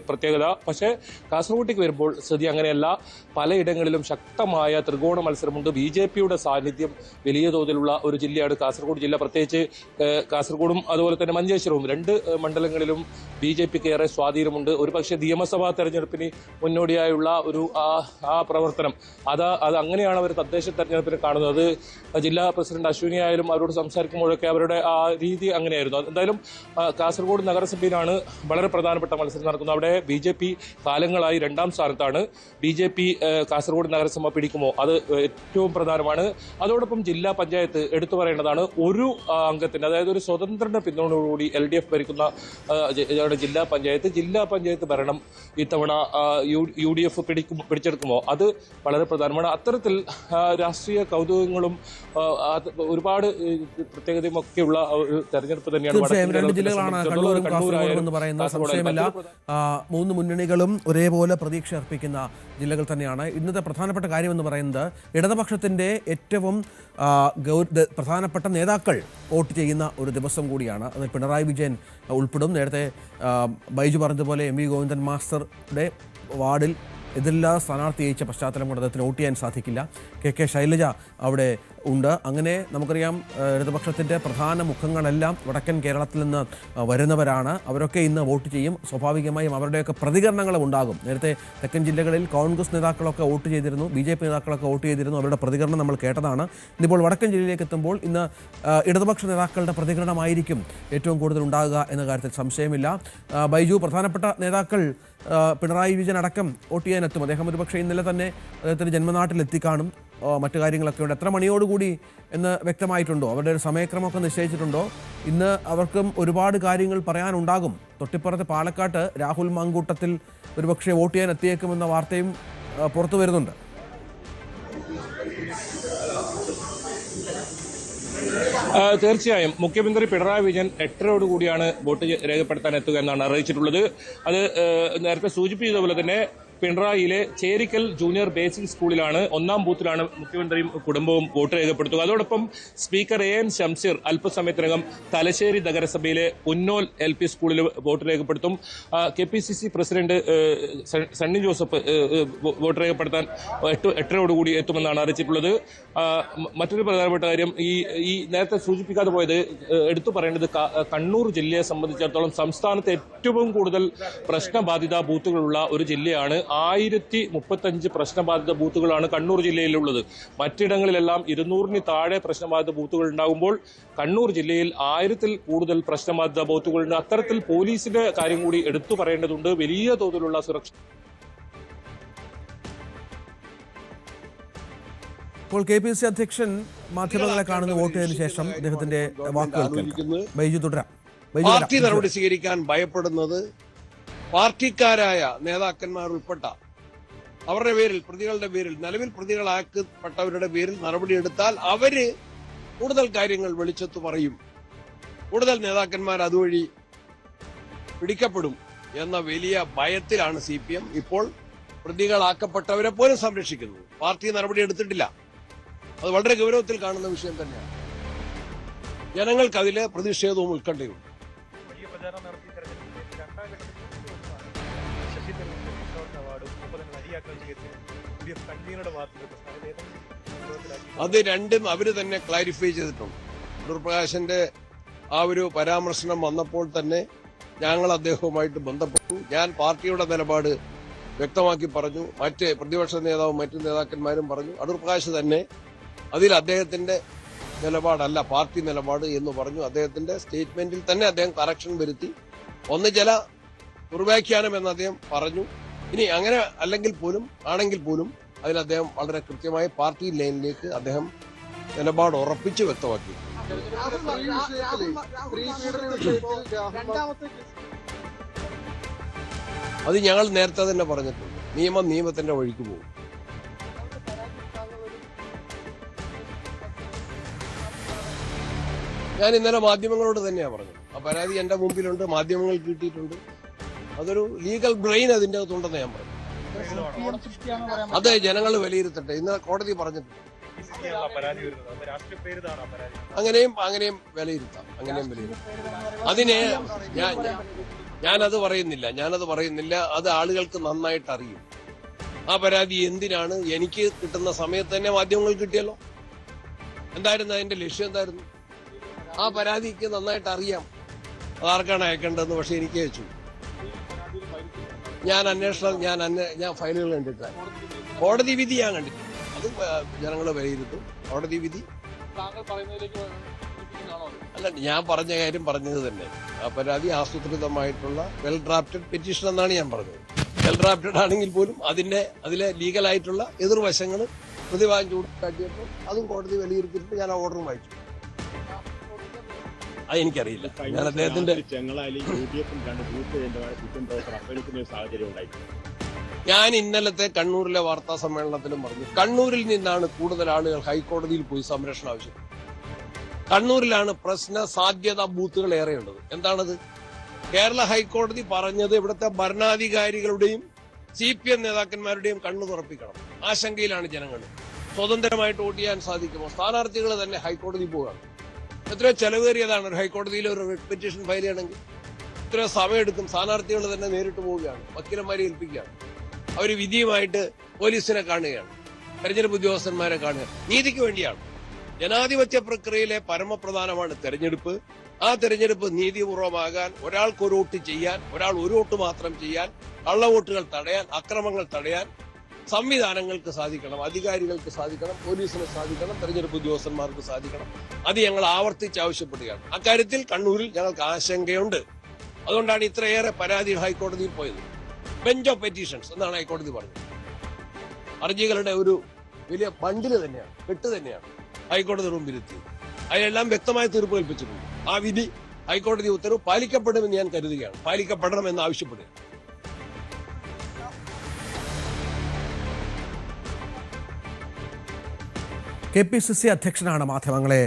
പ്രത്യേകത. പക്ഷേ കാസർഗോട്ടേക്ക് വരുമ്പോൾ സ്ഥിതി അങ്ങനെയല്ല. പലയിടങ്ങളിലും ശക്തമായ ത്രികോണ മത്സരമുണ്ട്. BJPയുടെ സാന്നിധ്യം വലിയ തോതിലുള്ള ഒരു ജില്ലയാണ് കാസർഗോഡ് ജില്ല. പ്രത്യേകിച്ച് കാസർഗോഡും അതുപോലെ തന്നെ മഞ്ചേശ്വരവും 2 മണ്ഡലങ്ങളിലും BJPക്ക് ഏറെ സ്വാധീനമുണ്ട്. ഒരുപക്ഷെ നിയമസഭാ തെരഞ്ഞെടുപ്പിന് മുന്നോടിയായുള്ള ഒരു ആ പ്രവർത്തനം അത് അങ്ങനെയാണ് അവർ തദ്ദേശ തെരഞ്ഞെടുപ്പിനെ കാണുന്നത്. ജില്ലാ പ്രസിഡന്റ് അശ്വിനി ആയാലും അവരോട് സംസാരിക്കുമ്പോഴൊക്കെ അവരുടെ ആ രീതി അങ്ങനെയായിരുന്നു. എന്തായാലും കാസർഗോഡ് നഗരസഭയിലാണ് വളരെ പ്രധാനപ്പെട്ട മത്സരം നടക്കുന്നത്. അവിടെ BJP കാലങ്ങളായി 2ാം സ്ഥാനത്താണ്. BJP കാസർഗോഡ് നഗരസഭ പിടിക്കുമോ അത് ഏറ്റവും പ്രധാനമാണ്. അതോടൊപ്പം ജില്ലാ പഞ്ചായത്ത് എടുത്തു പറയേണ്ടതാണ്. ഒരു അംഗത്തിന്റെ, അതായത് ഒരു സ്വതന്ത്രന്റെ പിന്തുണയോടുകൂടി LDF ഭരിക്കുന്ന ജില്ലാ പഞ്ചായത്ത് ഭരണം ഇത്തവണ UDF പിടിച്ചെടുക്കുമോ അത് വളരെ പ്രധാനമാണ്. അത്തരത്തിൽ രാഷ്ട്രീയ കൗതുകങ്ങളും ഒരുപാട് പ്രത്യേകതയും ഒക്കെയുള്ള ഒരു തെരഞ്ഞെടുപ്പ് തന്നെയാണ്. 2 ജില്ലകളാണ് കണ്ണൂരും കാസർഗോഡും എന്ന് പറയുന്ന സംശയമില്ല. 3 മുന്നണികളും ഒരേപോലെ പ്രതീക്ഷ അർപ്പിക്കുന്ന ജില്ലകൾ തന്നെയാണ്. ഇന്നത്തെ പ്രധാനപ്പെട്ട കാര്യമെന്ന് പറയുന്നത് ഇടതുപക്ഷത്തിന്റെ ഏറ്റവും പ്രധാനപ്പെട്ട നേതാക്കൾ വോട്ട് ചെയ്യുന്ന ഒരു ദിവസം കൂടിയാണ്. അതിൽ പിണറായി വിജയൻ ഉൾപ്പെടും. നേരത്തെ ബൈജു പറഞ്ഞതുപോലെ MV ഗോവിന്ദൻ മാസ്റ്ററുടെ വാർഡിൽ എതിരില്ലാതെ സ്ഥാനാർത്ഥി ജയിച്ച പശ്ചാത്തലം കൊണ്ട് അദ്ദേഹത്തിന് വോട്ട് ചെയ്യാൻ സാധിക്കില്ല. KK ശൈലജ അവിടെ ഉണ്ട്. അങ്ങനെ നമുക്കറിയാം ഇടതുപക്ഷത്തിൻ്റെ പ്രധാന മുഖങ്ങളെല്ലാം വടക്കൻ കേരളത്തിൽ നിന്ന് വരുന്നവരാണ്. അവരൊക്കെ ഇന്ന് വോട്ട് ചെയ്യും. സ്വാഭാവികമായും അവരുടെയൊക്കെ പ്രതികരണങ്ങളും ഉണ്ടാകും. നേരത്തെ തെക്കൻ ജില്ലകളിൽ കോൺഗ്രസ് നേതാക്കളൊക്കെ വോട്ട് ചെയ്തിരുന്നു, BJP നേതാക്കളൊക്കെ വോട്ട് ചെയ്തിരുന്നു. അവരുടെ പ്രതികരണം നമ്മൾ കേട്ടതാണ്. ഇന്നിപ്പോൾ വടക്കൻ ജില്ലയിലേക്ക് എത്തുമ്പോൾ ഇന്ന് ഇടതുപക്ഷ നേതാക്കളുടെ പ്രതികരണമായിരിക്കും ഏറ്റവും കൂടുതൽ ഉണ്ടാകുക എന്ന കാര്യത്തിൽ സംശയമില്ല. ബൈജു, പ്രധാനപ്പെട്ട നേതാക്കൾ പിണറായി വിജയൻ അടക്കം വോട്ട് ചെയ്യാനെത്തും. അദ്ദേഹം ഒരുപക്ഷെ ഇന്നലെ തന്നെ അദ്ദേഹത്തിൻ്റെ ജന്മനാട്ടിലെത്തിക്കാണും. മറ്റു കാര്യങ്ങളൊക്കെ ഉണ്ട്. എത്ര മണിയോടുകൂടി എന്ന് വ്യക്തമായിട്ടുണ്ടോ? അവരുടെ ഒരു സമയക്രമമൊക്കെ നിശ്ചയിച്ചിട്ടുണ്ടോ? ഇന്ന് അവർക്കും ഒരുപാട് കാര്യങ്ങൾ പറയാനുണ്ടാകും. തൊട്ടിപ്പുറത്ത് പാലക്കാട്ട് രാഹുൽ മാങ്കൂട്ടത്തിൽ ഒരുപക്ഷെ വോട്ട് ചെയ്യാൻ എത്തിയേക്കുമെന്ന വാർത്തയും പുറത്തു വരുന്നുണ്ട്. തീർച്ചയായും മുഖ്യമന്ത്രി പിണറായി വിജയൻ 8:30 വോട്ട് രേഖപ്പെടുത്താൻ എത്തുക എന്നാണ് അറിയിച്ചിട്ടുള്ളത്. അത് നേരത്തെ സൂചിപ്പിച്ചതുപോലെ തന്നെ പിണറായിയിലെ ചേരിക്കൽ ജൂനിയർ ബേസിക് സ്കൂളിലാണ് 1ാം ബൂത്തിലാണ് മുഖ്യമന്ത്രിയും കുടുംബവും വോട്ട് രേഖപ്പെടുത്തുക. അതോടൊപ്പം സ്പീക്കർ AN ഷംസീർ അല്പസമയത്തിനകം തലശ്ശേരി നഗരസഭയിലെ പുന്നോൽ LP സ്കൂളിൽ വോട്ട് രേഖപ്പെടുത്തും. KPCC president Sunny Joseph vote രേഖപ്പെടുത്താൻ 8:30 എത്തുമെന്നാണ് അറിയിച്ചിട്ടുള്ളത്. മറ്റൊരു പ്രധാനപ്പെട്ട കാര്യം, ഈ നേരത്തെ സൂചിപ്പിക്കാതെ പോയത് എടുത്തു പറയേണ്ടത് കണ്ണൂർ ജില്ലയെ സംബന്ധിച്ചിടത്തോളം സംസ്ഥാനത്ത് ഏറ്റവും കൂടുതൽ പ്രശ്നബാധിത ബൂത്തുകളുള്ള ഒരു ജില്ലയാണ്. 1035 പ്രശ്നബാധിത ബൂത്തുകളാണ് കണ്ണൂർ ജില്ലയിലുള്ളത്. മറ്റിടങ്ങളിലെല്ലാം 200-ന് താഴെ പ്രശ്നബാധിത ബൂത്തുകൾ ഉണ്ടാകുമ്പോൾ കണ്ണൂർ ജില്ലയിൽ 1000-ൽ കൂടുതൽ പ്രശ്നബാധിത ബൂത്തുകളുണ്ട്. അത്തരത്തിൽ പോലീസിന്റെ കാര്യം കൂടി എടുത്തു പറയേണ്ടതുണ്ട്. വലിയ തോതിലുള്ള സുരക്ഷ. ഇപ്പോൾ KPCC അധ്യക്ഷൻ മാധ്യമങ്ങളെ കാണുന്ന വോട്ട് ചെയ്തതിനു ശേഷം അദ്ദേഹത്തിന്റെ വാക്കുകൾ ബൈജു തുടരാം. പാർട്ടി നടപടി സ്വീകരിക്കാൻ ഭയപ്പെടുന്നത് പാർട്ടിക്കാരായ നേതാക്കന്മാർ ഉൾപ്പെട്ട അവരുടെ പേരിൽ, പ്രതികളുടെ പേരിൽ, നിലവിൽ പ്രതികളാക്കപ്പെട്ടവരുടെ പേരിൽ നടപടിയെടുത്താൽ അവര് കൂടുതൽ കാര്യങ്ങൾ വെളിച്ചത്ത് പറയും, കൂടുതൽ നേതാക്കന്മാർ അതുവഴി പിടിക്കപ്പെടും എന്ന വലിയ ഭയത്തിലാണ് CPM ഇപ്പോൾ പ്രതികളാക്കപ്പെട്ടവരെ പോലും സംരക്ഷിക്കുന്നത്. പാർട്ടി നടപടി എടുത്തിട്ടില്ല. അത് വളരെ ഗൗരവത്തിൽ കാണുന്ന വിഷയം തന്നെയാണ്. ജനങ്ങൾക്ക് അതിലെ പ്രതിഷേധവും ഉത്കണ്ഠയും. വലിയ പ്രചാരണം നടത്തി തെരഞ്ഞെടുപ്പിൽ രണ്ടാം ഘട്ടത്തിൽ ശശി തരൂരിന്റെ അവാർഡും വലിയാക്കാൻ ചെയ്ത് കൺവീനറുടെ ഭാഗത്ത് അത് രണ്ടും അവര് തന്നെ ക്ലാരിഫൈ ചെയ്തിട്ടുണ്ട്. ദുർപ്രകാശന്റെ ആ ഒരു പരാമർശനം വന്നപ്പോൾ തന്നെ ഞങ്ങൾ അദ്ദേഹവുമായിട്ട് ബന്ധപ്പെട്ടു. ഞാൻ പാർട്ടിയുടെ നിലപാട് വ്യക്തമാക്കി പറഞ്ഞു. മറ്റ് പ്രതിപക്ഷ നേതാവും മറ്റു നേതാക്കന്മാരും പറഞ്ഞു. അടൂർ പ്രകാശ് തന്നെ അതിൽ അദ്ദേഹത്തിന്റെ നിലപാടല്ല പാർട്ടി നിലപാട് എന്ന് പറഞ്ഞു. അദ്ദേഹത്തിന്റെ സ്റ്റേറ്റ്മെന്റിൽ തന്നെ അദ്ദേഹം കറക്ഷൻ വരുത്തി. ഒന്ന് ചില ദുർവ്യാഖ്യാനം എന്ന് അദ്ദേഹം പറഞ്ഞു. ഇനി അങ്ങനെ ആണെങ്കിൽ പോലും അതിൽ അദ്ദേഹം വളരെ കൃത്യമായി പാർട്ടി ലൈനിലേക്ക് അദ്ദേഹം നിലപാട് ഉറപ്പിച്ച് വ്യക്തമാക്കി. അത് ഞങ്ങൾ നേരത്തെ തന്നെ പറഞ്ഞിട്ടുണ്ട്. നിയമത്തിന്റെ വഴിക്ക് പോകും. ഞാൻ ഇന്നലെ മാധ്യമങ്ങളോട് തന്നെയാണ് പറഞ്ഞത്. ആ പരാതി എന്റെ മുമ്പിലുണ്ട്, മാധ്യമങ്ങൾ കിട്ടിയിട്ടുണ്ട്. അതൊരു ലീഗൽ ബ്രെയിൻ അതിന്റെ അകത്തുണ്ടെന്ന് ഞാൻ പറഞ്ഞു. അത് ജനങ്ങൾ വിലയിരുത്തട്ടെ. ഇന്നലെ കോടതി പറഞ്ഞിട്ടുണ്ട്. അങ്ങനെയും വിലയിരുത്താം. അതിനെ ഞാനത് പറയുന്നില്ല. അത് ആളുകൾക്ക് നന്നായിട്ട് അറിയും. ആ പരാതി എന്തിനാണ് എനിക്ക് കിട്ടുന്ന സമയത്ത് തന്നെ മാധ്യമങ്ങൾ കിട്ടിയല്ലോ. എന്തായിരുന്നു അതിന്റെ ലക്ഷ്യം? എന്തായിരുന്നു? ആ പരാതിക്ക് നന്നായിട്ട് അറിയാം അതാർക്കാണ് അയക്കേണ്ടതെന്ന്. പക്ഷെ എനിക്ക് അയച്ചു. ഞാൻ ഫയലുകൾ കണ്ടിട്ടില്ല. കോടതി വിധി ഞാൻ കണ്ടിട്ടില്ല. അത് ജനങ്ങൾ വിലയിരുത്തും. കോടതി വിധി അല്ല, ഞാൻ പറഞ്ഞ കാര്യം പറഞ്ഞത് തന്നെ. ആ പരാതി ആസൂത്രിതമായിട്ടുള്ള വെൽ ഡ്രാഫ്റ്റഡ് പെറ്റീഷൻ എന്നാണ് ഞാൻ പറഞ്ഞത്. വെൽ ഡ്രാഫ്റ്റഡ് ആണെങ്കിൽ പോലും അതിലെ ലീഗലായിട്ടുള്ള എതിർവശങ്ങൾ പ്രതിവാദം ചൂണ്ടിക്കാട്ടിയപ്പോൾ അതും കോടതി വിലയിരുത്തിയിട്ട് ഞാൻ ആ ഓർഡറും വായിച്ചു. അതെനിക്കറിയില്ല. ഞാൻ അദ്ദേഹത്തിന്റെ ഞാൻ ഇന്നലത്തെ കണ്ണൂരിലെ വാർത്താ സമ്മേളനത്തിലും പറഞ്ഞു, കണ്ണൂരിൽ നിന്നാണ് കൂടുതൽ ആളുകൾ ഹൈക്കോടതിയിൽ പോയി സംരക്ഷണം ആവശ്യപ്പെട്ടത്. കണ്ണൂരിലാണ് പ്രശ്ന സാധ്യത ബൂത്തുകൾ ഏറെയുള്ളത്. എന്താണത്? കേരള ഹൈക്കോടതി പറഞ്ഞത് ഇവിടുത്തെ ഭരണാധികാരികളുടെയും CPM നേതാക്കന്മാരുടെയും കണ്ണു തുറപ്പിക്കണം. ആശങ്കയിലാണ് ജനങ്ങൾ. സ്വതന്ത്രമായിട്ട് വോട്ട് ചെയ്യാൻ സാധിക്കുമോ? സ്ഥാനാർത്ഥികൾ തന്നെ ഹൈക്കോടതി പോവുകയാണ്. എത്രയോ ചെലവേറിയതാണ് ഒരു ഹൈക്കോടതിയിൽ ഒരു പെറ്റീഷൻ ഫയൽ ചെയ്യണമെങ്കിൽ. എത്രയോ സമയമെടുക്കും. സ്ഥാനാർത്ഥികൾ തന്നെ നേരിട്ട് പോവുകയാണ്. വക്കീലന്മാരെ ഏൽപ്പിക്കുകയാണ്. അവർ വിധിയുമായിട്ട് പോലീസിനെ കാണുകയാണ്, തെരഞ്ഞെടുപ്പ് ഉദ്യോഗസ്ഥന്മാരെ കാണുക. നീതിക്ക് വേണ്ടിയാണ്. ജനാധിപത്യ പ്രക്രിയയിലെ പരമപ്രധാനമാണ് തെരഞ്ഞെടുപ്പ്. ആ തെരഞ്ഞെടുപ്പ് നീതിപൂർവമാകാൻ, ഒരാൾക്ക് ഒരു വോട്ട് ചെയ്യാൻ, ഒരാൾ ഒരു വോട്ട് മാത്രം ചെയ്യാൻ, കള്ളവോട്ടുകൾ തടയാൻ, അക്രമങ്ങൾ തടയാൻ സംവിധാനങ്ങൾക്ക് സാധിക്കണം, അധികാരികൾക്ക് സാധിക്കണം, പോലീസിന് സാധിക്കണം, തെരഞ്ഞെടുപ്പ് ഉദ്യോഗസ്ഥന്മാർക്ക് സാധിക്കണം. അത് ഞങ്ങൾ ആവർത്തിച്ച് ആവശ്യപ്പെടുകയാണ്. അക്കാര്യത്തിൽ കണ്ണൂരിൽ ഞങ്ങൾക്ക് ആശങ്കയുണ്ട്. അതുകൊണ്ടാണ് ഇത്രയേറെ പരാതി ഹൈക്കോടതിയിൽ പോയത്. ബെഞ്ച് ഓഫ് പെറ്റീഷൻസ് എന്നാണ് ഹൈക്കോടതി പറഞ്ഞത്. ഹർജികളുടെ ഒരു വലിയ ബണ്ടില് തന്നെയാണ്, കെട്ട് തന്നെയാണ് ഹൈക്കോടതി മുമ്പിലെത്തിയത്. അതിലെല്ലാം വ്യക്തമായ തീർപ്പ് കൽപ്പിച്ചിട്ടുണ്ട്. ആ വിധി, ഹൈക്കോടതി ഉത്തരവ് പാലിക്കപ്പെടുമെന്ന് ഞാൻ കരുതുകയാണ്. പാലിക്കപ്പെടണമെന്ന് ആവശ്യപ്പെടുക. KPCC അധ്യക്ഷനാണ് മാധ്യമങ്ങളെ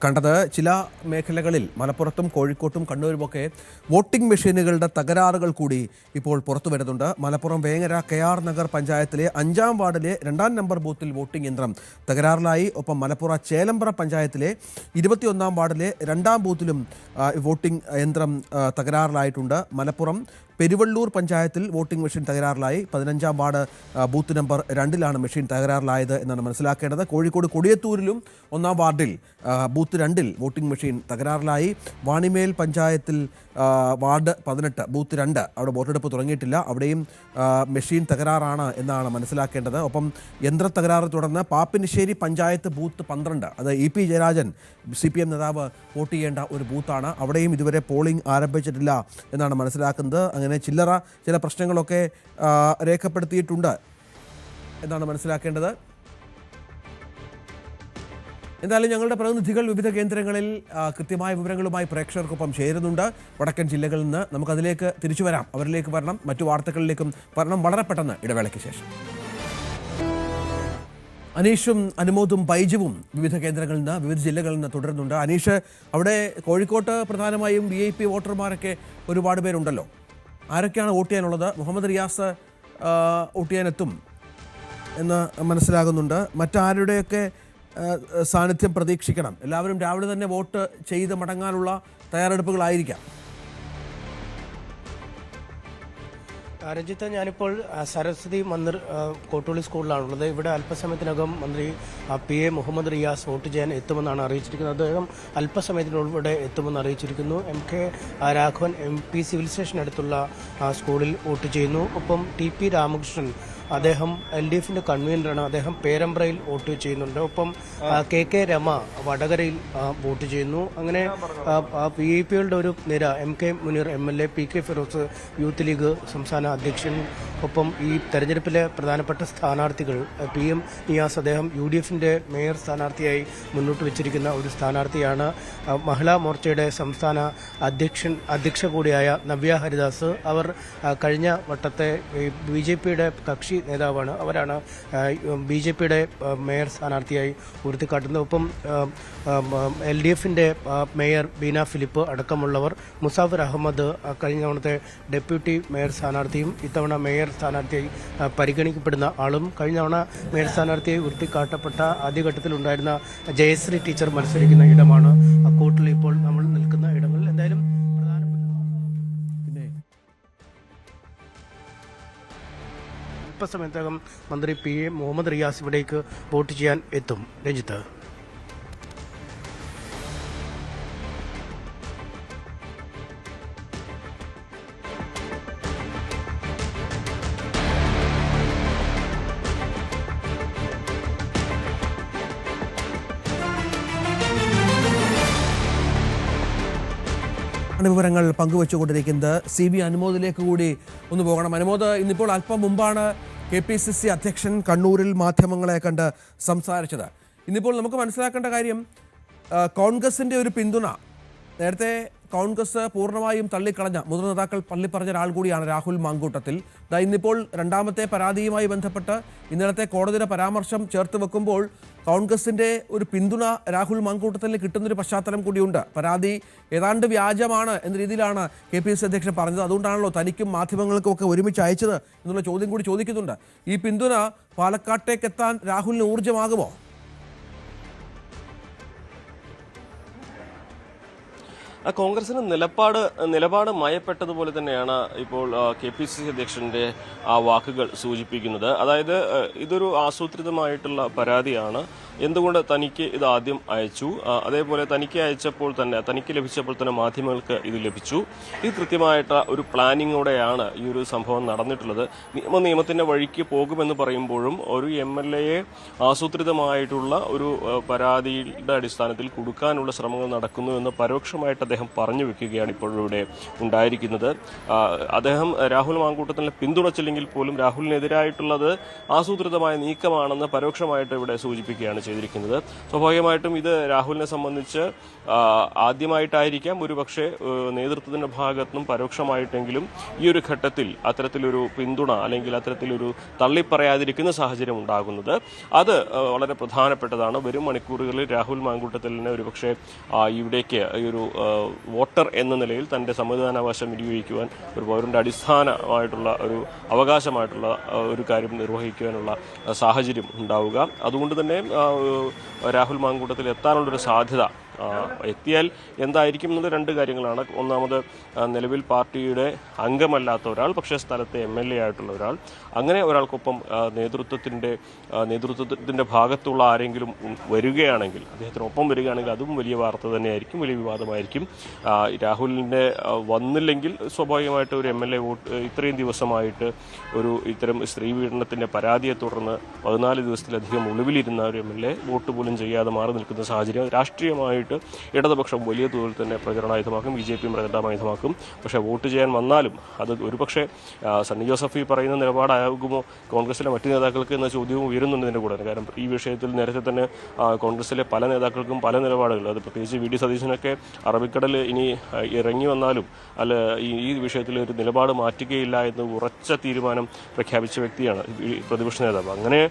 കണ്ടത്. ചില മേഖലകളിൽ മലപ്പുറത്തും കോഴിക്കോട്ടും കണ്ണൂരുമൊക്കെ വോട്ടിംഗ് മെഷീനുകളുടെ തകരാറുകൾ കൂടി ഇപ്പോൾ പുറത്തു വരുന്നുണ്ട്. മലപ്പുറം വേങ്ങര KR നഗർ പഞ്ചായത്തിലെ 5-ാം വാർഡിലെ 2-ാം നമ്പർ ബൂത്തിൽ വോട്ടിംഗ് യന്ത്രം തകരാറിലായി. ഒപ്പം മലപ്പുറം ചേലമ്പ്ര പഞ്ചായത്തിലെ 21-ാം വാർഡിലെ 2-ാം ബൂത്തിലും വോട്ടിംഗ് യന്ത്രം തകരാറിലായിട്ടുണ്ട്. മലപ്പുറം പെരുവള്ളൂർ പഞ്ചായത്തിൽ വോട്ടിംഗ് മെഷീൻ തകരാറിലായി. 15-ാം വാർഡ് ബൂത്ത് നമ്പർ 2-ലാണ് മെഷീൻ തകരാറിലായത് എന്നാണ് മനസ്സിലാക്കേണ്ടത്. കോഴിക്കോട് കൊടിയത്തൂരിലും 1-ാം വാർഡിൽ ബൂത്ത് 2-ൽ വോട്ടിംഗ് മെഷീൻ തകരാറിലായി. വാണിമേൽ പഞ്ചായത്തിൽ വാർഡ് 18 ബൂത്ത് 2 അവിടെ വോട്ടെടുപ്പ് തുടങ്ങിയിട്ടില്ല. അവിടെയും മെഷീൻ തകരാറാണ് എന്നാണ് മനസ്സിലാക്കേണ്ടത്. ഒപ്പം യന്ത്ര തകരാറ് തുടർന്ന് പാപ്പിനിശ്ശേരി പഞ്ചായത്ത് ബൂത്ത് 12, അത് EP ജയരാജൻ CPM നേതാവ് വോട്ട് ചെയ്യേണ്ട ഒരു ബൂത്താണ്. അവിടെയും ഇതുവരെ പോളിംഗ് ആരംഭിച്ചിട്ടില്ല എന്നാണ് മനസ്സിലാക്കുന്നത്. അങ്ങനെ ചില പ്രശ്നങ്ങളൊക്കെ രേഖപ്പെടുത്തിയിട്ടുണ്ട് എന്നാണ് മനസ്സിലാക്കേണ്ടത്. എന്തായാലും ഞങ്ങളുടെ പ്രതിനിധികൾ വിവിധ കേന്ദ്രങ്ങളിൽ കൃത്യമായ വിവരങ്ങളുമായി പ്രേക്ഷകർക്കൊപ്പം ചേരുന്നുണ്ട്. വടക്കൻ ജില്ലകളിൽ നിന്ന് നമുക്കതിലേക്ക് തിരിച്ചു വരാം, അവരിലേക്ക് വരണം, മറ്റു വാർത്തകളിലേക്കും വരണം വളരെ പെട്ടെന്ന് ഇടവേളയ്ക്ക് ശേഷം. അനീഷും അനുമോദും ബൈജുവും വിവിധ കേന്ദ്രങ്ങളിൽ നിന്ന്, വിവിധ ജില്ലകളിൽ നിന്ന് തുടരുന്നുണ്ട്. അനീഷ്, അവിടെ കോഴിക്കോട്ട് പ്രധാനമായും VIP വോട്ടർമാരൊക്കെ ഒരുപാട് പേരുണ്ടല്ലോ. ആരൊക്കെയാണ് വോട്ട് ചെയ്യാനുള്ളത്? മുഹമ്മദ് റിയാസ് വോട്ട് ചെയ്യാനെത്തും എന്ന് മനസ്സിലാകുന്നുണ്ട്. മറ്റാരുടെയൊക്കെ സാന്നിധ്യം പ്രതീക്ഷിക്കണം? എല്ലാവരും രാവിലെ തന്നെ വോട്ട് ചെയ്ത് മടങ്ങാനുള്ള തയ്യാറെടുപ്പുകളായിരിക്കാം. രഞ്ജിത്ത്, ഞാനിപ്പോൾ സരസ്വതി മന്ദിർ കോട്ടൂളി സ്കൂളിലാണുള്ളത്. ഇവിടെ അല്പസമയത്തിനകം മന്ത്രി PA മുഹമ്മദ് റിയാസ് വോട്ട് ചെയ്യാൻ എത്തുമെന്നാണ് അറിയിച്ചിരിക്കുന്നത്. അദ്ദേഹം അല്പസമയത്തിനുള്ളിവിടെ എത്തുമെന്ന് അറിയിച്ചിരിക്കുന്നു. MK Raghavan MP civil station അടുത്തുള്ള സ്കൂളിൽ വോട്ട് ചെയ്യുന്നു. ഒപ്പം TP രാമകൃഷ്ണൻ, അദ്ദേഹം LDFിന്റെ കൺവീനറാണ്. അദ്ദേഹം പേരമ്പ്രയിൽ വോട്ട് ചെയ്യുന്നുണ്ട്. ഒപ്പം KK രമ വടകരയിൽ വോട്ട് ചെയ്യുന്നു. അങ്ങനെ PIPകളുടെ ഒരു നിര, MK Muneer MLA, PK Firoz youth league സംസ്ഥാന അധ്യക്ഷൻ, ഒപ്പം ഈ തെരഞ്ഞെടുപ്പിലെ പ്രധാനപ്പെട്ട സ്ഥാനാർത്ഥികൾ PM നിയാസ്, അദ്ദേഹം UDFിന്റെ മേയർ സ്ഥാനാർത്ഥിയായി മുന്നോട്ട് വെച്ചിരിക്കുന്ന ഒരു സ്ഥാനാർത്ഥിയാണ്. മഹിളാ മോർച്ചയുടെ സംസ്ഥാന അധ്യക്ഷ കൂടിയായ നവ്യ ഹരിദാസ്, അവർ കഴിഞ്ഞ വട്ടത്തെ BJPയുടെ കക്ഷി നേതാവാണ്. അവരാണ് BJPയുടെ മേയർ സ്ഥാനാർത്ഥിയായി ഉയർത്തിക്കാട്ടുന്നത്. ഒപ്പം LDFിന്റെ മേയർ ബീന ഫിലിപ്പ് അടക്കമുള്ളവർ, മുസാഫിർ അഹമ്മദ് കഴിഞ്ഞ തവണത്തെ ഡെപ്യൂട്ടി മേയർ സ്ഥാനാർത്ഥിയും ഇത്തവണ മേയർ സ്ഥാനാർത്ഥിയായി പരിഗണിക്കപ്പെടുന്ന ആളും, കഴിഞ്ഞ തവണ മേയർ സ്ഥാനാർത്ഥിയായി ഉയർത്തിക്കാട്ടപ്പെട്ട ആദ്യഘട്ടത്തിലുണ്ടായിരുന്ന ജയശ്രീ ടീച്ചർ മത്സരിക്കുന്ന ഇടമാണ് കോട്ടിൽ ഇപ്പോൾ നമ്മൾ നിൽക്കുന്ന ഇടങ്ങൾ. എന്തായാലും അല്പസമയത്തകം മന്ത്രി PA മുഹമ്മദ് റിയാസ് ഇവിടേക്ക് വോട്ട് ചെയ്യാൻ എത്തും. രഞ്ജിത്ത്. വിവരങ്ങൾ പങ്കുവച്ചുകൊണ്ടിരിക്കുന്നത് CB അനുമോദിലേക്ക് കൂടി ഒന്ന് പോകണം. അനുമോദ്, ഇന്നിപ്പോൾ അല്പം മുമ്പാണ് KPCC അധ്യക്ഷൻ കണ്ണൂരിൽ മാധ്യമങ്ങളെ കണ്ട് സംസാരിച്ചത്. ഇന്നിപ്പോൾ നമുക്ക് മനസ്സിലാക്കേണ്ട കാര്യം, കോൺഗ്രസിൻ്റെ ഒരു പിന്തുണ നേരത്തെ കോൺഗ്രസ് പൂർണ്ണമായും തള്ളിക്കളഞ്ഞ മുതിർന്ന നേതാക്കൾ തള്ളിപ്പറഞ്ഞ ഒരാൾ കൂടിയാണ് രാഹുൽ മാങ്കൂട്ടത്തിൽ. ഇന്നിപ്പോൾ രണ്ടാമത്തെ പരാതിയുമായി ബന്ധപ്പെട്ട് ഇന്നലത്തെ കോടതിയുടെ പരാമർശം ചേർത്ത് വെക്കുമ്പോൾ കോൺഗ്രസിൻ്റെ ഒരു പിന്തുണ രാഹുൽ മാങ്കൂട്ടത്തിന് കിട്ടുന്നൊരു പശ്ചാത്തലം കൂടിയുണ്ട്. പരാതി ഏതാണ്ട് വ്യാജമാണ് എന്ന രീതിയിലാണ് KPCC അധ്യക്ഷൻ പറഞ്ഞത്. അതുകൊണ്ടാണല്ലോ തനിക്കും മാധ്യമങ്ങൾക്കും ഒക്കെ ഒരുമിച്ച് അയച്ചത് എന്നുള്ള ചോദ്യം കൂടി ചോദിക്കുന്നുണ്ട്. ഈ പിന്തുണ പാലക്കാട്ടേക്ക് എത്താൻ രാഹുലിന് ഊർജ്ജമാകുമോ? കോൺഗ്രസിന് നിലപാട് മയപ്പെട്ടതുപോലെ തന്നെയാണ് ഇപ്പോൾ KPCC അധ്യക്ഷന്റെ ആ വാക്കുകൾ സൂചിപ്പിക്കുന്നത്. അതായത് ഇതൊരു ആസൂത്രിതമായിട്ടുള്ള പരാതിയാണ്. എന്തുകൊണ്ട് തനിക്ക് ഇത് ആദ്യം അയച്ചു, അതേപോലെ തനിക്ക് ലഭിച്ചപ്പോൾ തന്നെ മാധ്യമങ്ങൾക്ക് ഇത് ലഭിച്ചു. ഇത് കൃത്യമായിട്ട് ഒരു പ്ലാനിങ്ങോടെയാണ് ഈ ഒരു സംഭവം നടന്നിട്ടുള്ളത്. നിയമത്തിന്റെ വഴിക്ക് പോകുമെന്ന് പറയുമ്പോഴും ഒരു MLAയെ ആസൂത്രിതമായിട്ടുള്ള ഒരു പരാതിയുടെ അടിസ്ഥാനത്തിൽ കൊടുക്കാനുള്ള ശ്രമങ്ങൾ നടക്കുന്നു എന്ന് പരോക്ഷമായിട്ട് അദ്ദേഹം പറഞ്ഞു വെക്കുകയാണ് ഇപ്പോഴിവിടെ ഉണ്ടായിരിക്കുന്നത്. അദ്ദേഹം രാഹുൽ മാങ്കൂട്ടത്തിനെ പിന്തുണച്ചില്ലെങ്കിൽ പോലും രാഹുലിനെതിരായിട്ടുള്ളത് ആസൂത്രിതമായ നീക്കമാണെന്ന് പരോക്ഷമായിട്ട് ഇവിടെ സൂചിപ്പിക്കുകയാണ് ചെയ്തിരിക്കുന്നത്. സ്വാഭാവികമായിട്ടും ഇത് രാഹുലിനെ സംബന്ധിച്ച് ആദ്യമായിട്ടായിരിക്കാം ഒരുപക്ഷെ നേതൃത്വത്തിന്റെ ഭാഗത്തുനിന്നും പരോക്ഷമായിട്ടെങ്കിലും ഈ ഒരു ഘട്ടത്തിൽ അത്തരത്തിലൊരു പിന്തുണ അല്ലെങ്കിൽ അത്തരത്തിലൊരു തള്ളിപ്പറയാതിരിക്കുന്ന സാഹചര്യം ഉണ്ടാകുന്നത്. അത് വളരെ പ്രധാനപ്പെട്ടതാണ്. വരും മണിക്കൂറുകളിൽ രാഹുൽ മാങ്കൂട്ടത്തിലിനെ ഒരുപക്ഷെ ഇവിടേക്ക് ഈ ഒരു വോട്ടർ എന്ന നിലയിൽ തന്റെ സമ്മതിദാനാവകാശം വിനിയോഗിക്കുവാൻ, ഒരു പൗരന്റെ അടിസ്ഥാനമായിട്ടുള്ള ഒരു അവകാശമായിട്ടുള്ള ഒരു കാര്യം നിർവഹിക്കുവാനുള്ള സാഹചര്യം ഉണ്ടാവുക. അതുകൊണ്ട് തന്നെ രാഹുൽ മാങ്കൂട്ടത്തിൽ എത്താനുള്ളൊരു സാധ്യത എത്തിയാൽ എന്തായിരിക്കും എന്നത് രണ്ട് കാര്യങ്ങളാണ്. ഒന്നാമത്, നിലവിൽ പാർട്ടിയുടെ അംഗമല്ലാത്ത ഒരാൾ പക്ഷേ സ്ഥലത്തെ MLA ആയിട്ടുള്ള ഒരാൾ, അങ്ങനെ ഒരാൾക്കൊപ്പം നേതൃത്വത്തിന്റെ ഭാഗത്തുള്ള ആരെങ്കിലും വരികയാണെങ്കിൽ, അദ്ദേഹത്തിനൊപ്പം വരികയാണെങ്കിൽ അതും വലിയ വാർത്ത തന്നെയായിരിക്കും, വലിയ വിവാദമായിരിക്കും. രാഹുലിൻ്റെ വന്നില്ലെങ്കിൽ സ്വാഭാവികമായിട്ട് ഒരു MLA വോട്ട് ഇത്രയും ദിവസമായിട്ട് ഇത്തരം സ്ത്രീ പീഡനത്തിൻ്റെ പരാതിയെ തുടർന്ന് 14 ദിവസത്തിലധികം ഒളിവിലിരുന്ന ഒരു MLA വോട്ട് പോലും ചെയ്യാതെ മാറി നിൽക്കുന്ന സാഹചര്യം രാഷ്ട്രീയമായിട്ട് ഇടതുപക്ഷം വലിയ തോതിൽ തന്നെ പ്രചരണായുധമാക്കും, BJPയും പ്രചരണായുധമാക്കും. പക്ഷേ വോട്ട് ചെയ്യാൻ വന്നാലും അത് ഒരുപക്ഷെ സണ്ണി ജോസഫ് ഈ പറയുന്ന നിലപാടാകുമോ കോൺഗ്രസിലെ മറ്റു നേതാക്കൾക്ക് എന്ന ചോദ്യവും ഉയരുന്നുണ്ട് ഇതിൻ്റെ കൂടെ. കാരണം ഈ വിഷയത്തിൽ നേരത്തെ തന്നെ കോൺഗ്രസിലെ പല നേതാക്കൾക്കും പല നിലപാടുകൾ, അത് പ്രത്യേകിച്ച് VD സതീശനൊക്കെ അറബിക്കടൽ ഇനി ഇറങ്ങി വന്നാലും ഈ വിഷയത്തിൽ ഒരു നിലപാട് മാറ്റുകയില്ല എന്ന് ഉറച്ച തീരുമാനം പ്രഖ്യാപിച്ച വ്യക്തിയാണ് പ്രതിപക്ഷ നേതാവ്. അങ്ങനെ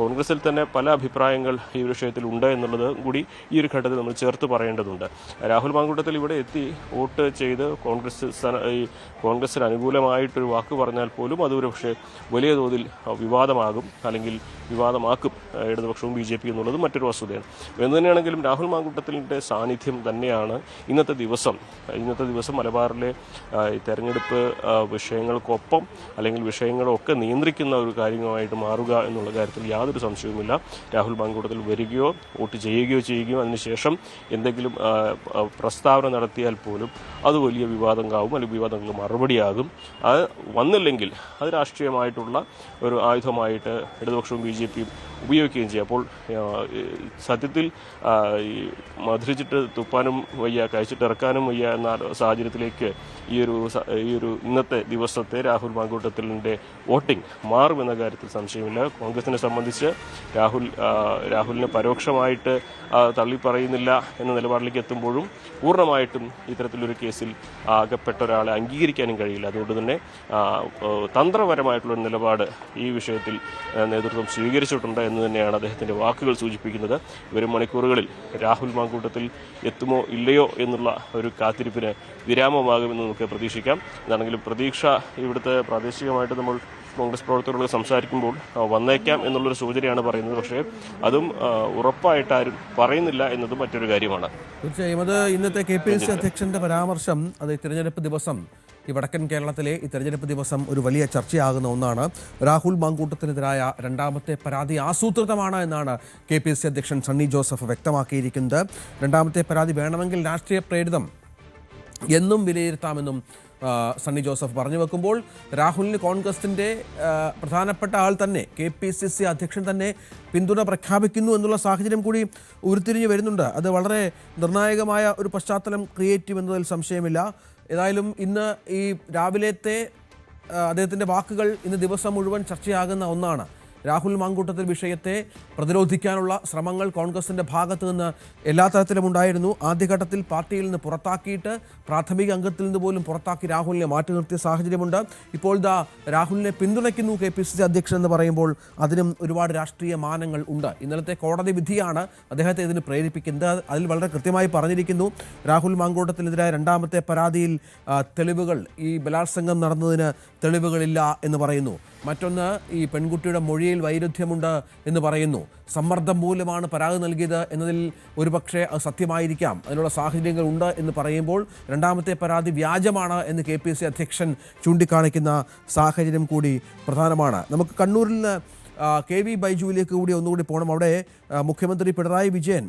കോൺഗ്രസിൽ തന്നെ പല അഭിപ്രായങ്ങൾ ഈ വിഷയത്തിൽ ഉണ്ട് എന്നുള്ളത് കൂടി ഈ ഒരു ഘട്ടത്തിൽ നമ്മൾ ചേർത്ത് പറയേണ്ടതുണ്ട്. രാഹുൽ മാങ്കൂട്ടത്തിൽ ഇവിടെ എത്തി വോട്ട് ചെയ്ത് കോൺഗ്രസിന് അനുകൂലമായിട്ടൊരു വാക്ക് പറഞ്ഞാൽ പോലും അതൊരു പക്ഷേ വലിയ തോതിൽ വിവാദമാകും, അല്ലെങ്കിൽ വിവാദമാക്കും ഇടതുപക്ഷവും BJP എന്നുള്ളത് മറ്റൊരു വസ്തുതയാണ്. എന്ന് തന്നെയാണെങ്കിലും രാഹുൽ മാങ്കൂട്ടത്തിൻ്റെ സാന്നിധ്യം തന്നെയാണ് ഇന്നത്തെ ദിവസം മലബാറിലെ തെരഞ്ഞെടുപ്പ് വിഷയങ്ങൾക്കൊപ്പം അല്ലെങ്കിൽ വിഷയങ്ങളൊക്കെ നിയന്ത്രിക്കുന്ന ഒരു കാര്യമായിട്ട് മാറുക എന്നുള്ള കാര്യത്തിൽ യാതൊരു സംശയവുമില്ല. രാഹുൽ മാങ്കൂട്ടത്തിൽ വരികയോ വോട്ട് ചെയ്യുകയോ അതിനുശേഷം എന്തെങ്കിലും പ്രസ്താവന നടത്തിയാൽ പോലും അത് വലിയ വിവാദങ്ങളാവും, അല്ലെങ്കിൽ വിവാദങ്ങൾക്ക് മറുപടിയാകും. അത് വന്നില്ലെങ്കിൽ അത് രാഷ്ട്രീയമായിട്ടുള്ള ഒരു ആയുധമായിട്ട് ഇടതുപക്ഷവും BJPയും ഉപയോഗിക്കുകയും ചെയ്യും. അപ്പോൾ സത്യത്തിൽ ഈ മധുരിച്ചിട്ട് തുപ്പാനും വയ്യ, കഴിച്ചിട്ട് ഇറക്കാനും വയ്യ എന്ന സാഹചര്യത്തിലേക്ക് ഈ ഒരു ഇന്നത്തെ ദിവസത്തെ രാഹുൽ മാങ്കൂട്ടത്തിലിൻ്റെ വോട്ടിംഗ് മാറുമെന്ന കാര്യത്തിൽ സംശയമില്ല. കോൺഗ്രസിനെ സംബന്ധിച്ച് രാഹുലിനെ പരോക്ഷമായിട്ട് തള്ളിപ്പറയുന്നില്ല എന്ന നിലപാടിലേക്ക് എത്തുമ്പോഴും പൂർണ്ണമായിട്ടും ഇത്തരത്തിലൊരു കേസിൽ അകപ്പെട്ട ഒരാളെ അംഗീകരിക്കാനും കഴിയില്ല. അതുകൊണ്ട് തന്നെ തന്ത്രപരമായിട്ടുള്ളൊരു നിലപാട് ഈ വിഷയത്തിൽ നേതൃത്വം സ്വീകരിച്ചിട്ടുണ്ട് എന്ന് തന്നെയാണ് അദ്ദേഹത്തിൻ്റെ വാക്കുകൾ സൂചിപ്പിക്കുന്നത്. വരും മണിക്കൂറുകളിൽ രാഹുൽ മാങ്കൂട്ടത്തിൽ എത്തുമോ ഇല്ലയോ എന്നുള്ള ഒരു കാത്തിരിപ്പിന് വിരാമമാകുമെന്ന് നമുക്ക് പ്രതീക്ഷിക്കാം. എന്താണെങ്കിലും പ്രതീക്ഷ ഇവിടുത്തെ പ്രാദേശികമായിട്ട് നമ്മൾ കോൺഗ്രസ് പ്രവർത്തകരോട് സംസാരിക്കുമ്പോൾ വന്നേക്കാം എന്നുള്ളൊരു സൂചനയാണ് പറയുന്നത്. പക്ഷേ അതും ഉറപ്പായിട്ട് ആരും പറയുന്നില്ല എന്നതും മറ്റൊരു കാര്യമാണ്. തീർച്ചയായും അത് ഇന്നത്തെ KPCC അധ്യക്ഷന്റെ പരാമർശം അത് തിരഞ്ഞെടുപ്പ് ദിവസം ഈ വടക്കൻ കേരളത്തിലെ ഈ തെരഞ്ഞെടുപ്പ് ദിവസം ഒരു വലിയ ചർച്ചയാകുന്ന ഒന്നാണ്. രാഹുൽ മാങ്കൂട്ടത്തിനെതിരായ രണ്ടാമത്തെ പരാതി ആസൂത്രിതമാണ് എന്നാണ് KPCC അധ്യക്ഷൻ സണ്ണി ജോസഫ് വ്യക്തമാക്കിയിരിക്കുന്നത്. രണ്ടാമത്തെ പരാതി വേണമെങ്കിൽ രാഷ്ട്രീയ പ്രേരിതം എന്നും വിലയിരുത്താമെന്നും സണ്ണി ജോസഫ് പറഞ്ഞു വെക്കുമ്പോൾ രാഹുലിന് കോൺഗ്രസിൻ്റെ പ്രധാനപ്പെട്ട ആൾ തന്നെ KPCC അധ്യക്ഷൻ തന്നെ പിന്തുണ പ്രഖ്യാപിക്കുന്നു എന്നുള്ള സാഹചര്യം കൂടി ഉരുത്തിരിഞ്ഞു വരുന്നുണ്ട്. അത് വളരെ നിർണായകമായ ഒരു പശ്ചാത്തലം ക്രിയേറ്റ് ചെയ്യുമെന്നതിൽ സംശയമില്ല. ഏതായാലും ഇന്ന് ഈ രാവിലത്തെ അദ്ദേഹത്തിൻ്റെ വാക്കുകൾ ഇന്ന് ദിവസം മുഴുവൻ ചർച്ചയാകുന്ന ഒന്നാണ്. രാഹുൽ മാങ്കൂട്ടത്തിൽ വിഷയത്തെ പ്രതിരോധിക്കാനുള്ള ശ്രമങ്ങൾ കോൺഗ്രസിൻ്റെ ഭാഗത്തു നിന്ന് എല്ലാ തരത്തിലും ഉണ്ടായിരുന്നു. ആദ്യഘട്ടത്തിൽ പാർട്ടിയിൽ നിന്ന് പുറത്താക്കിയിട്ട് പ്രാഥമിക അംഗത്തിൽ നിന്ന് പോലും പുറത്താക്കി രാഹുലിനെ മാറ്റി നിർത്തിയ സാഹചര്യമുണ്ട്. ഇപ്പോൾ രാഹുലിനെ പിന്തുണയ്ക്കുന്നു KPCC അധ്യക്ഷൻ എന്ന് പറയുമ്പോൾ അതിനും ഒരുപാട് രാഷ്ട്രീയ മാനങ്ങൾ ഉണ്ട്. ഇന്നലത്തെ കോടതി വിധിയാണ് അദ്ദേഹത്തെ ഇതിന് പ്രേരിപ്പിക്കുന്നത്. അതിൽ വളരെ കൃത്യമായി പറഞ്ഞിരിക്കുന്നു, രാഹുൽ മാങ്കൂട്ടത്തിനെതിരായ രണ്ടാമത്തെ പരാതിയിൽ തെളിവുകൾ, ഈ ബലാത്സംഗം നടന്നതിന് തെളിവുകളില്ല എന്ന് പറയുന്നു. മറ്റൊന്ന്, ഈ പെൺകുട്ടിയുടെ മൊഴിയിൽ വൈരുദ്ധ്യമുണ്ട് എന്ന് പറയുന്നു. സമ്മർദ്ദം മൂലമാണ് പരാതി നൽകിയത് എന്നതിൽ ഒരുപക്ഷെ അത് സത്യമായിരിക്കാം, അതിനുള്ള സാഹചര്യങ്ങൾ ഉണ്ട് എന്ന് പറയുമ്പോൾ രണ്ടാമത്തെ പരാതി വ്യാജമാണ് എന്ന് KPCC അധ്യക്ഷൻ ചൂണ്ടിക്കാണിക്കുന്ന സാഹചര്യം കൂടി പ്രധാനമാണ്. നമുക്ക് കണ്ണൂരിൽ നിന്ന് KV ബൈജുവിലേക്ക് കൂടി ഒന്നുകൂടി പോകണം. അവിടെ മുഖ്യമന്ത്രി പിണറായി വിജയൻ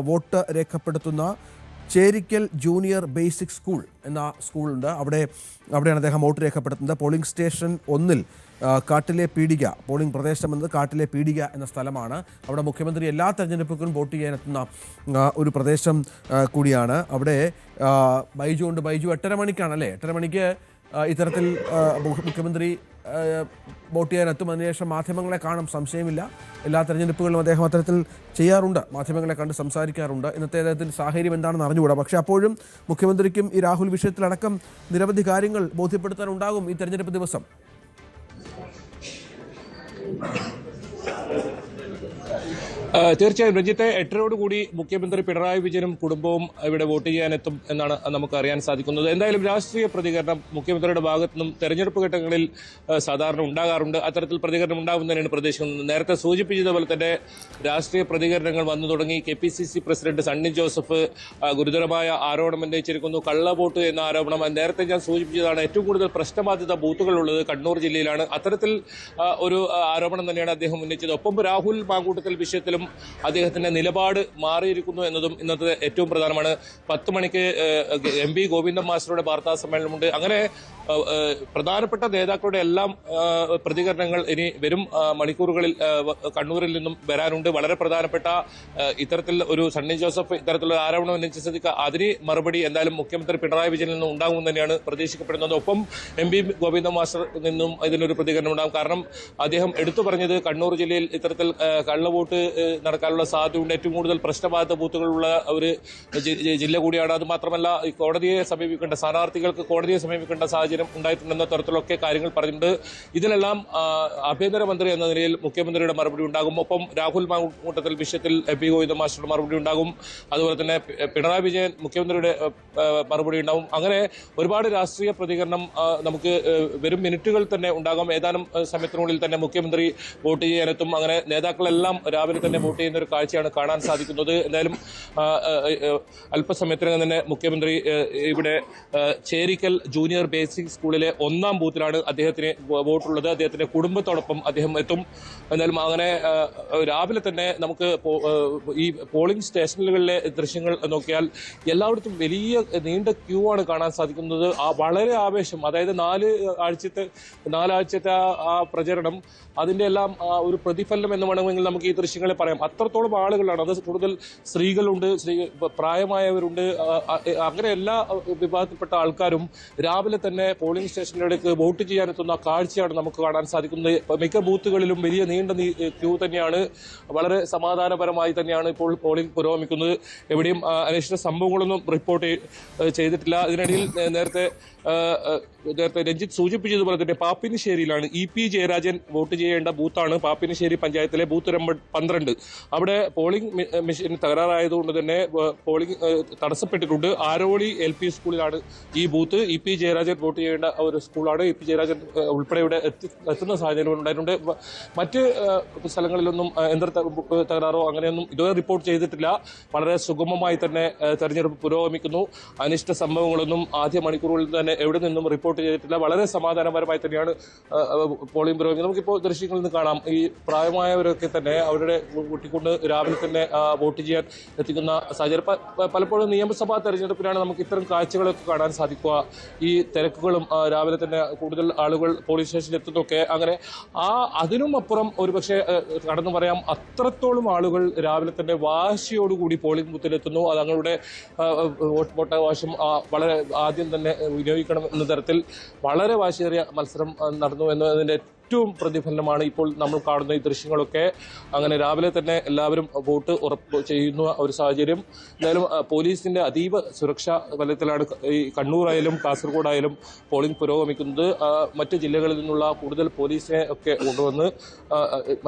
വോട്ട് രേഖപ്പെടുത്തുന്ന ചേരിക്കൽ ജൂനിയർ ബേസിക് സ്കൂൾ എന്ന സ്കൂളുണ്ട്. അവിടെയാണ് അദ്ദേഹം വോട്ട് രേഖപ്പെടുത്തുന്നത്. പോളിംഗ് സ്റ്റേഷൻ 1 കാട്ടിലെ പീടിക, പോളിംഗ് പ്രദേശം എന്നത് കാട്ടിലെ പീടിക എന്ന സ്ഥലമാണ്. അവിടെ മുഖ്യമന്ത്രി എല്ലാ തെരഞ്ഞെടുപ്പുകളും വോട്ട് ചെയ്യാനെത്തുന്ന ഒരു പ്രദേശം കൂടിയാണ്. അവിടെ ബൈജു ഉണ്ട്. ബൈജു 8:30 മണിക്കാണല്ലേ, 8:30 മണിക്ക് ഇത്തരത്തിൽ മുഖ്യമന്ത്രി വോട്ട് ചെയ്യാനെത്തും. അതിനുശേഷം മാധ്യമങ്ങളെ കാണും, സംശയമില്ല. എല്ലാ തെരഞ്ഞെടുപ്പുകളിലും അദ്ദേഹം അത്തരത്തിൽ ചെയ്യാറുണ്ട്, മാധ്യമങ്ങളെ കണ്ട് സംസാരിക്കാറുണ്ട്. ഇന്നത്തെ അദ്ദേഹത്തിൻ്റെ സാഹചര്യം എന്താണെന്ന് അറിഞ്ഞുകൂടാ. പക്ഷേ അപ്പോഴും മുഖ്യമന്ത്രിക്കും ഈ രാഹുൽ വിഷയത്തിലടക്കം നിരവധി കാര്യങ്ങൾ ബോധ്യപ്പെടുത്താനുണ്ടാകും ഈ തെരഞ്ഞെടുപ്പ് ദിവസം. തീർച്ചയായും രഞ്ജിത്തെ, 8:30 മുഖ്യമന്ത്രി പിണറായി വിജയനും കുടുംബവും ഇവിടെ വോട്ട് ചെയ്യാനെത്തും എന്നാണ് നമുക്ക് അറിയാൻ സാധിക്കുന്നത്. എന്തായാലും രാഷ്ട്രീയ പ്രതികരണം മുഖ്യമന്ത്രിയുടെ ഭാഗത്തു നിന്നും തെരഞ്ഞെടുപ്പ് ഘട്ടങ്ങളിൽ സാധാരണ ഉണ്ടാകാറുണ്ട്. അത്തരത്തിൽ പ്രതികരണം ഉണ്ടാകുന്നതിനാണ് പ്രതീക്ഷിക്കുന്നത്. നേരത്തെ സൂചിപ്പിച്ചതുപോലെ തന്നെ രാഷ്ട്രീയ പ്രതികരണങ്ങൾ വന്നു തുടങ്ങി. KPCC പ്രസിഡന്റ് സണ്ണി ജോസഫ് ഗുരുതരമായ ആരോപണം ഉന്നയിച്ചിരിക്കുന്നു. കള്ളവോട്ട് എന്ന ആരോപണം നേരത്തെ ഞാൻ സൂചിപ്പിച്ചതാണ്. ഏറ്റവും കൂടുതൽ പ്രശ്നബാധിത ബൂത്തുകളുള്ളത് കണ്ണൂർ ജില്ലയിലാണ്. അത്തരത്തിൽ ഒരു ആരോപണം തന്നെയാണ് അദ്ദേഹം ഉന്നയിച്ചത്. ഒപ്പം രാഹുൽ മാങ്കൂട്ടത്തിൽ വിഷയത്തിലും അദ്ദേഹത്തിന്റെ നിലപാട് മാറിയിരിക്കുന്നു എന്നതും ഇന്നത്തെ ഏറ്റവും പ്രധാനമാണ്. 10 മണിക്ക് MP ഗോവിന്ദൻ മാസ്റ്ററുടെ വാർത്താ സമ്മേളനമുണ്ട്. അങ്ങനെ പ്രധാനപ്പെട്ട നേതാക്കളുടെ എല്ലാം പ്രതികരണങ്ങൾ ഇനി വരും മണിക്കൂറുകളിൽ കണ്ണൂരിൽ നിന്നും വരാനുണ്ട്. വളരെ പ്രധാനപ്പെട്ട ഇത്തരത്തിൽ ഒരു സണ്ണി ജോസഫ് ഇത്തരത്തിലുള്ള ആരോപണം ഉന്നയിച്ച സ്ഥിതിക്ക് അതിന് മറുപടി എന്തായാലും മുഖ്യമന്ത്രി പിണറായി വിജയനിൽ നിന്നും ഉണ്ടാകുമെന്ന് തന്നെയാണ് പ്രതീക്ഷിക്കപ്പെടുന്നത്. ഒപ്പം MP ഗോവിന്ദൻ മാസ്റ്റർ നിന്നും ഇതിനൊരു പ്രതികരണം ഉണ്ടാകും. കാരണം അദ്ദേഹം എടുത്തു പറഞ്ഞത് കണ്ണൂർ ജില്ലയിൽ ഇത്തരത്തിൽ കള്ളവോട്ട് നടക്കാനുള്ള സാധ്യതയുണ്ട്. ഏറ്റവും കൂടുതൽ പ്രശ്നബാധിത ബൂത്തുകളുള്ള ഒരു ജില്ല കൂടിയാണ്. അത് മാത്രമല്ല ഈ കോടതിയെ സമീപിക്കേണ്ട സ്ഥാനാർത്ഥികൾക്ക് കോടതിയെ സമീപിക്കേണ്ട സാഹചര്യം ഉണ്ടായിട്ടുണ്ടെന്ന തരത്തിലൊക്കെ കാര്യങ്ങൾ പറഞ്ഞിട്ടുണ്ട്. ഇതിലെല്ലാം ആഭ്യന്തരമന്ത്രി എന്ന നിലയിൽ മുഖ്യമന്ത്രിയുടെ മറുപടി ഉണ്ടാകും. ഒപ്പം രാഹുൽ മാങ്കൂട്ടത്തിൽ വിഷയത്തിൽ പി ഗോവിന്ദ മാസ്റ്ററുടെ മറുപടി ഉണ്ടാകും. അതുപോലെ തന്നെ പിണറായി വിജയൻ മുഖ്യമന്ത്രിയുടെ മറുപടി ഉണ്ടാവും. അങ്ങനെ ഒരുപാട് രാഷ്ട്രീയ പ്രതികരണം നമുക്ക് വരും മിനിറ്റുകൾ തന്നെ ഉണ്ടാകാം. ഏതാനും സമയത്തിനുള്ളിൽ തന്നെ മുഖ്യമന്ത്രി വോട്ട് ചെയ്യാനെത്തും. അങ്ങനെ നേതാക്കളെല്ലാം രാവിലെ തന്നെ വോട്ട് ചെയ്യുന്ന ഒരു കാഴ്ചയാണ് കാണാൻ സാധിക്കുന്നത്. എന്തായാലും അല്പസമയത്തിനകം തന്നെ മുഖ്യമന്ത്രി ഇവിടെ ചേരിക്കൽ ജൂനിയർ ബേസിക് സ്കൂളിലെ 1-ാം ബൂത്തിലാണ് അദ്ദേഹത്തിന് വോട്ടുള്ളത്. അദ്ദേഹത്തിന്റെ കുടുംബത്തോടൊപ്പം അദ്ദേഹം എത്തും. എന്തായാലും അങ്ങനെ രാവിലെ തന്നെ നമുക്ക് ഈ പോളിംഗ് സ്റ്റേഷനുകളിലെ ദൃശ്യങ്ങൾ നോക്കിയാൽ എല്ലായിടത്തും വലിയ നീണ്ട ക്യൂ ആണ് കാണാൻ സാധിക്കുന്നത്. വളരെ ആവേശം, അതായത് നാലാഴ്ചത്തെ ആ പ്രചരണം, അതിന്റെ എല്ലാം ഒരു പ്രതിഫലനം എന്ന് വേണമെങ്കിൽ നമുക്ക് ഈ ദൃശ്യങ്ങളെ പറയാം. അത്രത്തോളം ആളുകളാണ്. അത് കൂടുതൽ സ്ത്രീകളുണ്ട്, പ്രായമായവരുണ്ട്, അങ്ങനെ എല്ലാ വിഭാഗത്തിൽപ്പെട്ട ആൾക്കാരും രാവിലെ തന്നെ പോളിംഗ് സ്റ്റേഷനിലേക്ക് വോട്ട് ചെയ്യാനെത്തുന്ന കാഴ്ചയാണ് നമുക്ക് കാണാൻ സാധിക്കുന്നത്. മിക്ക ബൂത്തുകളിലും വലിയ നീണ്ട ക്യൂ തന്നെയാണ്. വളരെ സമാധാനപരമായി തന്നെയാണ് ഇപ്പോൾ പോളിംഗ് പുരോഗമിക്കുന്നത്. എവിടെയും അനിഷ്ട സംഭവങ്ങളൊന്നും റിപ്പോർട്ട് ചെയ്തിട്ടില്ല. ഇതിനിടയിൽ നേരത്തെ രഞ്ജിത്ത് സൂചിപ്പിച്ചതുപോലെ തന്നെ പാപ്പിനിശ്ശേരിയിലാണ് EP ജയരാജൻ വോട്ട് ചെയ്യേണ്ട ബൂത്താണ്. പാപ്പിനിശ്ശേരി പഞ്ചായത്തിലെ ബൂത്ത് നമ്പർ 12. അവിടെ പോളിംഗ് മെഷീൻ തകരാറായതുകൊണ്ട് തന്നെ പോളിംഗ് തടസ്സപ്പെട്ടിട്ടുണ്ട്. ആരോളി LP സ്കൂളിലാണ് ഈ ബൂത്ത്. EP ജയരാജൻ വോട്ട് ചെയ്യേണ്ട ഒരു സ്കൂളാണ്. EP ജയരാജൻ ഉൾപ്പെടെ ഇവിടെ എത്തുന്ന സാഹചര്യം ഉണ്ടായിട്ടുണ്ട്. മറ്റ് സ്ഥലങ്ങളിലൊന്നും യന്ത്ര തകരാറോ അങ്ങനെയൊന്നും ഇതുവരെ റിപ്പോർട്ട് ചെയ്തിട്ടില്ല. വളരെ സുഗമമായി തന്നെ തെരഞ്ഞെടുപ്പ് പുരോഗമിക്കുന്നു. അനിഷ്ട സംഭവങ്ങളൊന്നും ആദ്യ മണിക്കൂറുകളിൽ തന്നെ എവിടെ നിന്നും റിപ്പോർട്ട് ചെയ്തിട്ടില്ല. വളരെ സമാധാനപരമായി തന്നെയാണ് പോളിംഗ് പുരോഗമിക്കുന്നത്. നമുക്കിപ്പോൾ ദൃശ്യങ്ങളിൽ നിന്ന് കാണാം. ഈ പ്രായമായവരൊക്കെ തന്നെ അവരുടെ കൂട്ടിക്കൊണ്ട് രാവിലെ തന്നെ വോട്ട് ചെയ്യാൻ എത്തിക്കുന്ന സാഹചര്യം. പലപ്പോഴും നിയമസഭാ തെരഞ്ഞെടുപ്പിലാണ് നമുക്ക് ഇത്തരം കാഴ്ചകളൊക്കെ കാണാൻ സാധിക്കുക. ഈ തിരക്കുകളും രാവിലെ തന്നെ കൂടുതൽ ആളുകൾ പോളിംഗ് സ്റ്റേഷനിൽ എത്തുന്നതൊക്കെ അങ്ങനെ അതിനും അപ്പുറം ഒരുപക്ഷെ കടന്നു പറയാം, അത്രത്തോളം ആളുകൾ രാവിലെ തന്നെ വാശിയോടുകൂടി പോളിംഗ് ബൂത്തിലെത്തുന്നു. അത് തങ്ങളുടെ വോട്ടവകാശം വളരെ ആദ്യം തന്നെ വിനിയോഗിക്കണം എന്ന തരത്തിൽ വളരെ വാശിയേറിയ മത്സരം നടന്നു എന്നതിൻ്റെ ഏറ്റവും പ്രതിഫലനമാണ് ഇപ്പോൾ നമ്മൾ കാണുന്ന ഈ ദൃശ്യങ്ങളൊക്കെ. അങ്ങനെ രാവിലെ തന്നെ എല്ലാവരും വോട്ട് ഉറപ്പ് ചെയ്യുന്ന ഒരു സാഹചര്യം. എന്തായാലും പോലീസിന്റെ അതീവ സുരക്ഷാ വലയത്തിലാണ് ഈ കണ്ണൂരായാലും കാസർഗോഡായാലും പോളിംഗ് പുരോഗമിക്കുന്നത്. മറ്റ് ജില്ലകളിൽ നിന്നുള്ള കൂടുതൽ പോലീസിനെ ഒക്കെ കൊണ്ടുവന്ന്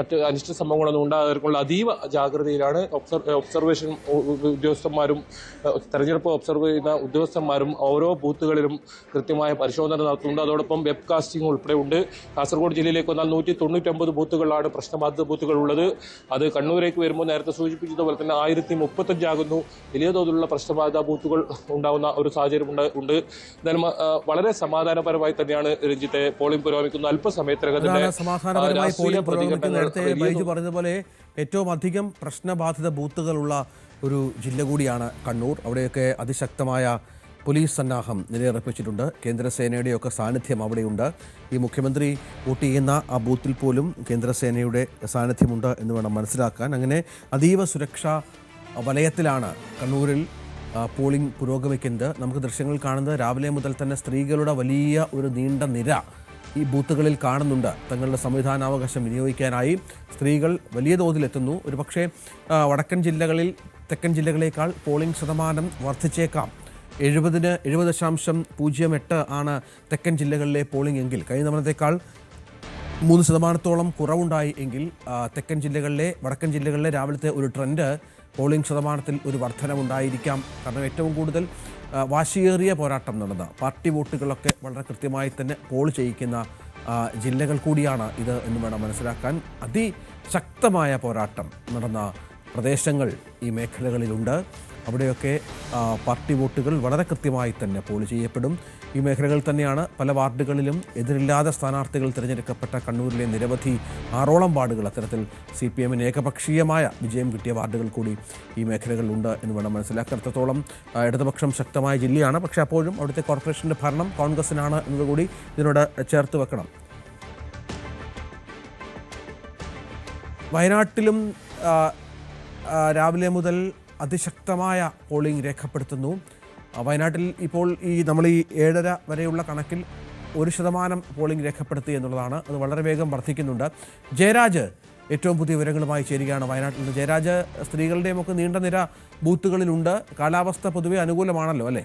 മറ്റ് അനിഷ്ട സംഭവങ്ങളൊന്നും ഉണ്ടാകാതിരിക്കാനുള്ള അതീവ ജാഗ്രതയിലാണ് ഒബ്സർവേഷൻ ഉദ്യോഗസ്ഥന്മാരും തെരഞ്ഞെടുപ്പ് ഒബ്സർവ് ചെയ്യുന്ന ഉദ്യോഗസ്ഥന്മാരും ഓരോ ബൂത്തുകളിലും കൃത്യമായ പരിശോധന നടത്തുന്നുണ്ട്. അതോടൊപ്പം വെബ് കാസ്റ്റിംഗ് ഉൾപ്പെടെ ഉണ്ട്. കാസർഗോഡ് ജില്ലയിലേക്ക് വന്നാൽ 199 ബൂത്തുകളാണ് പ്രശ്നബാധിത ബൂത്തുകൾ ഉള്ളത്. അത് കണ്ണൂരേക്ക് വരുമ്പോൾ നേരത്തെ സൂചിപ്പിച്ചതുപോലെ തന്നെ 1035 ആകുന്നു. വലിയ തോതിലുള്ള പ്രശ്നബാധിത ബൂത്തുകൾ ഉണ്ടാകുന്ന ഒരു സാഹചര്യം ഉണ്ട്. എന്തായാലും വളരെ സമാധാനപരമായി തന്നെയാണ് രഞ്ജിത്തെ പോളിംഗ് പുരോഗമിക്കുന്നത്. അല്പസമയത്തിനകം തന്നെ സമാധാനപരമായി പോളിംഗ് പുരോഗമിക്കുന്ന, നേരത്തെ ബൈജു പറഞ്ഞതുപോലെ ഏറ്റവും അധികം പ്രശ്നബാധിത ബൂത്തുകളുള്ള ഒരു ജില്ല കൂടിയാണ് കണ്ണൂർ. അവിടെയൊക്കെ അതിശക്തമായ പോലീസ് സന്നാഹം നിലയുറപ്പിച്ചിട്ടുണ്ട്. കേന്ദ്രസേനയുടെയൊക്കെ സാന്നിധ്യം അവിടെയുണ്ട്. ഈ മുഖ്യമന്ത്രി വോട്ട് ചെയ്യുന്ന ആ ബൂത്തിൽ പോലും കേന്ദ്രസേനയുടെ സാന്നിധ്യമുണ്ട് എന്ന് വേണം മനസ്സിലാക്കാൻ. അങ്ങനെ അതീവ സുരക്ഷാ വലയത്തിലാണ് കണ്ണൂരിൽ പോളിംഗ് പുരോഗമിക്കുന്നത്. നമുക്ക് ദൃശ്യങ്ങൾ കാണുന്നത് രാവിലെ മുതൽ തന്നെ സ്ത്രീകളുടെ വലിയ ഒരു നീണ്ട നിര ഈ ബൂത്തുകളിൽ കാണുന്നുണ്ട്. തങ്ങളുടെ സംവിധാനാവകാശം വിനിയോഗിക്കാനായി സ്ത്രീകൾ വലിയ തോതിലെത്തുന്നു. ഒരുപക്ഷെ വടക്കൻ ജില്ലകളിൽ തെക്കൻ ജില്ലകളേക്കാൾ പോളിംഗ് ശതമാനം വർദ്ധിച്ചേക്കാം. 70.08 ആണ് തെക്കൻ ജില്ലകളിലെ പോളിംഗ് എങ്കിൽ കഴിഞ്ഞ തവണത്തേക്കാൾ 3% കുറവുണ്ടായി എങ്കിൽ തെക്കൻ ജില്ലകളിലെ വടക്കൻ ജില്ലകളിലെ രാവിലത്തെ ഒരു ട്രെൻഡ് പോളിംഗ് ശതമാനത്തിൽ ഒരു വർധനമുണ്ടായിരിക്കാം. കാരണം ഏറ്റവും കൂടുതൽ വാശിയേറിയ പോരാട്ടം നടന്ന പാർട്ടി വോട്ടുകളൊക്കെ വളരെ കൃത്യമായി തന്നെ പോൾ ചെയ്യിക്കുന്ന ജില്ലകൾ കൂടിയാണ് ഇത് എന്ന് വേണം മനസ്സിലാക്കാൻ. അതിശക്തമായ പോരാട്ടം നടന്ന പ്രദേശങ്ങൾ ഈ മേഖലകളിലുണ്ട്. അവിടെയൊക്കെ പാർട്ടി വോട്ടുകൾ വളരെ കൃത്യമായി തന്നെ പോൾ ചെയ്യപ്പെടും. ഈ മേഖലകളിൽ തന്നെയാണ് പല വാർഡുകളിലും എതിരില്ലാതെ സ്ഥാനാർത്ഥികൾ തിരഞ്ഞെടുക്കപ്പെട്ട കണ്ണൂരിലെ നിരവധി 6ഓളം വാർഡുകൾ അത്തരത്തിൽ CPM-ന് ഏകപക്ഷീയമായ വിജയം കിട്ടിയ വാർഡുകൾ കൂടി ഈ മേഖലകളിലുണ്ട് എന്ന് വേണം മനസ്സിലാക്കാൻ. അത്രത്തോളം ഇടതുപക്ഷം ശക്തമായ ജില്ലയാണ്. പക്ഷേ അപ്പോഴും അവിടുത്തെ കോർപ്പറേഷൻ്റെ ഭരണം കോൺഗ്രസിനാണ് എന്നതുകൂടി ഇതിനോട് ചേർത്ത് വെക്കണം. വയനാട്ടിലും രാവിലെ മുതൽ അതിശക്തമായ പോളിംഗ് രേഖപ്പെടുത്തുന്നു. വയനാട്ടിൽ ഇപ്പോൾ നമ്മൾ ഈ 7:30 വരെയുള്ള കണക്കിൽ 1% പോളിംഗ് രേഖപ്പെടുത്തി എന്നുള്ളതാണ്. അത് വളരെ വേഗം വർദ്ധിക്കുന്നുണ്ട്. ജയരാജ്, ഏറ്റവും പുതിയ വിവരങ്ങളുമായി ചേരുകയാണ് വയനാട്ടിൽ നിന്ന് ജയരാജ്. സ്ത്രീകളുടെയും ഒക്കെ നീണ്ട നിര ബൂത്തുകളിലുണ്ട്. കാലാവസ്ഥ പൊതുവെ അനുകൂലമാണല്ലോ അല്ലേ?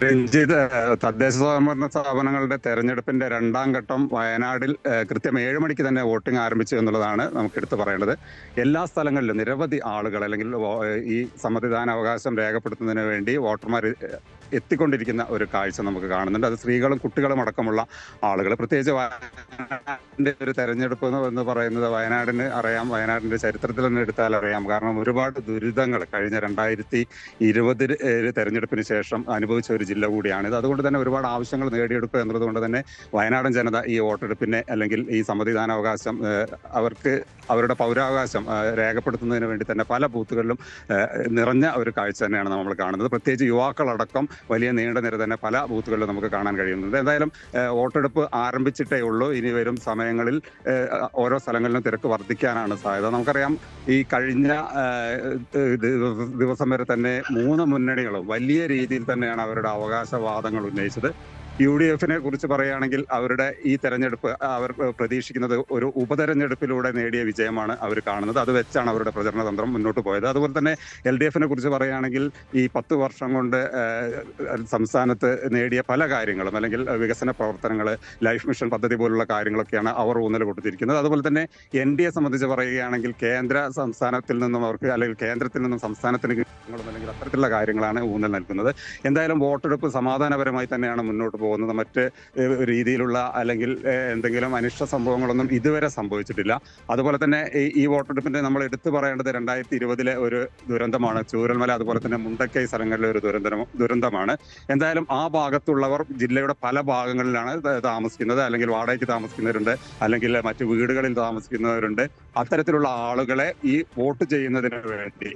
രഞ്ജിത്ത്, തദ്ദേശ സ്വയംഭരണ സ്ഥാപനങ്ങളുടെ തെരഞ്ഞെടുപ്പിന്റെ രണ്ടാം ഘട്ടം വയനാടിൽ കൃത്യം 7 മണിക്ക് തന്നെ വോട്ടിംഗ് ആരംഭിച്ചു എന്നുള്ളതാണ് നമുക്ക് എടുത്തു പറയേണ്ടത്. എല്ലാ സ്ഥലങ്ങളിലും നിരവധി ആളുകൾ അല്ലെങ്കിൽ ഈ സമ്മതിദാനാവകാശം രേഖപ്പെടുത്തുന്നതിന് വേണ്ടി വോട്ടർമാർ എത്തിക്കൊണ്ടിരിക്കുന്ന ഒരു കാഴ്ച നമുക്ക് കാണുന്നുണ്ട്. അത് സ്ത്രീകളും കുട്ടികളും അടക്കമുള്ള ആളുകൾ. പ്രത്യേകിച്ച് വയനാടിന്റെ ഒരു തെരഞ്ഞെടുപ്പ് എന്ന് പറയുന്നത് വയനാടിന് അറിയാം, വയനാടിന്റെ ചരിത്രത്തിൽ തന്നെ എടുത്താൽ അറിയാം. കാരണം ഒരുപാട് ദുരിതങ്ങൾ കഴിഞ്ഞ 2020 തെരഞ്ഞെടുപ്പിന് ശേഷം അനുഭവിച്ച ഒരു ജില്ല കൂടിയാണിത്. അതുകൊണ്ട് തന്നെ ഒരുപാട് ആവശ്യങ്ങൾ നേടിയെടുക്കുക എന്നതുകൊണ്ട് തന്നെ വയനാടൻ ജനത ഈ വോട്ടെടുപ്പിനെ അല്ലെങ്കിൽ ഈ സമ്മതിദാനാവകാശം അവർക്ക് അവരുടെ പൗരാവകാശം രേഖപ്പെടുത്തുന്നതിന് വേണ്ടി തന്നെ പല ബൂത്തുകളിലും നിറഞ്ഞ ഒരു കാഴ്ച തന്നെയാണ് നമ്മൾ കാണുന്നത്. പ്രത്യേകിച്ച് യുവാക്കളടക്കം വലിയ നീണ്ട നിര തന്നെ പല ബൂത്തുകളിലും നമുക്ക് കാണാൻ കഴിയുന്നുണ്ട്. എന്തായാലും വോട്ടെടുപ്പ് ആരംഭിച്ചിട്ടേ ഉള്ളൂ. ഇനി വരും സമയങ്ങളിൽ ഓരോ സ്ഥലങ്ങളിലും തിരക്ക് വർദ്ധിക്കാനാണ് സാധ്യത. നമുക്കറിയാം, ഈ കഴിഞ്ഞ ദിവസം വരെ തന്നെ 3 മുന്നണികളും വലിയ രീതിയിൽ തന്നെയാണ് അവരുടെ അവകാശവാദങ്ങൾ ഉന്നയിച്ചത്. UDF കുറിച്ച് പറയുകയാണെങ്കിൽ അവരുടെ ഈ തെരഞ്ഞെടുപ്പ് അവർ പ്രതീക്ഷിക്കുന്നത് ഒരു ഉപതെരഞ്ഞെടുപ്പിലൂടെ നേടിയ വിജയമാണ് അവർ കാണുന്നത്. അത് വെച്ചാണ് അവരുടെ പ്രചരണ തന്ത്രം മുന്നോട്ട് പോയത്. അതുപോലെ തന്നെ LDF കുറിച്ച് പറയുകയാണെങ്കിൽ ഈ 10 വർഷം കൊണ്ട് സംസ്ഥാനത്ത് നേടിയ പല കാര്യങ്ങളും അല്ലെങ്കിൽ വികസന പ്രവർത്തനങ്ങൾ, ലൈഫ് മിഷൻ പദ്ധതി പോലുള്ള കാര്യങ്ങളൊക്കെയാണ് അവർ ഊന്നൽ കൊടുത്തിരിക്കുന്നത്. അതുപോലെ തന്നെ NDA സംബന്ധിച്ച് പറയുകയാണെങ്കിൽ സംസ്ഥാനത്തിൽ നിന്നും അവർക്ക് അല്ലെങ്കിൽ കേന്ദ്രത്തിൽ നിന്നും സംസ്ഥാനത്തിന് അല്ലെങ്കിൽ അത്തരത്തിലുള്ള കാര്യങ്ങളാണ് ഊന്നൽ നൽകുന്നത്. എന്തായാലും വോട്ടെടുപ്പ് സമാധാനപരമായി തന്നെയാണ് മുന്നോട്ട് പോകുന്നത്. മറ്റ് രീതിയിലുള്ള അല്ലെങ്കിൽ എന്തെങ്കിലും അനിഷ്ട സംഭവങ്ങളൊന്നും ഇതുവരെ സംഭവിച്ചിട്ടില്ല. അതുപോലെ തന്നെ ഈ വോട്ടെടുപ്പിന്റെ നമ്മൾ എടുത്തു പറയേണ്ടത് 2020 ഒരു ദുരന്തമാണ്. ചൂരൽമല അതുപോലെ തന്നെ മുണ്ടക്കൈ സ്ഥലങ്ങളിലെ ഒരു ദുരന്തമാണ്. എന്തായാലും ആ ഭാഗത്തുള്ളവർ ജില്ലയുടെ പല ഭാഗങ്ങളിലാണ് താമസിക്കുന്നത്, അല്ലെങ്കിൽ വാടകയ്ക്ക് താമസിക്കുന്നവരുണ്ട്, അല്ലെങ്കിൽ മറ്റു വീടുകളിൽ താമസിക്കുന്നവരുണ്ട്. അത്തരത്തിലുള്ള ആളുകളെ ഈ വോട്ട് ചെയ്യുന്നതിന് വേണ്ടി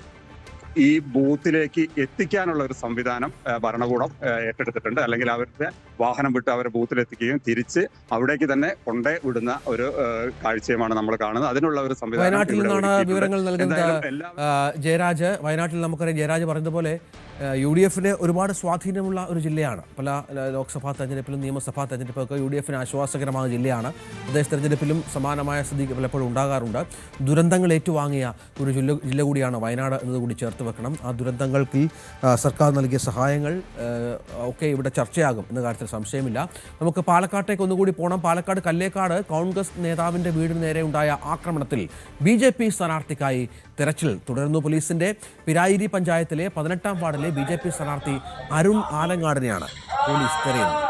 ഈ ബൂത്തിലേക്ക് എത്തിക്കാനുള്ള ഒരു സംവിധാനം ഭരണകൂടം ഏറ്റെടുത്തിട്ടുണ്ട്. അല്ലെങ്കിൽ അവരുടെ വാഹനം വിട്ട് അവരെ ബൂത്തിലെത്തിക്കുകയും തിരിച്ച് അവിടേക്ക് തന്നെ കൊണ്ടേ വിടുന്ന ഒരു കാഴ്ചയുമാണ് നമ്മൾ കാണുന്നത്. അതിനുള്ള ഒരു സംവിധാനം വയനാട്ടിൽ നിന്നാണ് വിവരങ്ങൾ നൽകുന്നത് ജയരാജ്. വയനാട്ടിൽ നമുക്കറിയാം, ജയരാജ് പറഞ്ഞതുപോലെ UDF ഒരുപാട് സ്വാധീനമുള്ള ഒരു ജില്ലയാണ്. പല ലോക്സഭാ തെരഞ്ഞെടുപ്പിലും നിയമസഭാ തെരഞ്ഞെടുപ്പൊക്കെ UDF ആശ്വാസകരമായ ജില്ലയാണ്. പ്രദേശ തെരഞ്ഞെടുപ്പിലും സമാനമായ സ്ഥിതി പലപ്പോഴും ഉണ്ടാകാറുണ്ട്. ദുരന്തങ്ങൾ ഏറ്റുവാങ്ങിയ ഒരു ജില്ല കൂടിയാണ് വയനാട് എന്നതുകൂടി ചേർത്ത് വെക്കണം. ആ ദുരന്തങ്ങൾക്ക് സർക്കാർ നൽകിയ സഹായങ്ങൾ ഒക്കെ ഇവിടെ ചർച്ചയാകും എന്ന കാര്യത്തിൽ സംശയമില്ല. നമുക്ക് പാലക്കാട്ടേക്ക് ഒന്നുകൂടി പോകണം. പാലക്കാട് കല്ലേക്കാട് കോൺഗ്രസ് നേതാവിൻ്റെ വീടിന് നേരെ ഉണ്ടായ ആക്രമണത്തിൽ BJP സ്ഥാനാർത്ഥിക്കായി തെരച്ചിൽ തുടരുന്നു. പോലീസിന്റെ പിരായിരി പഞ്ചായത്തിലെ 18ാം വാർഡിലെ BJP സ്ഥാനാർത്ഥി അരുൺ ആലങ്ങാടിനെയാണ് പോലീസ് തെരയുന്നത്.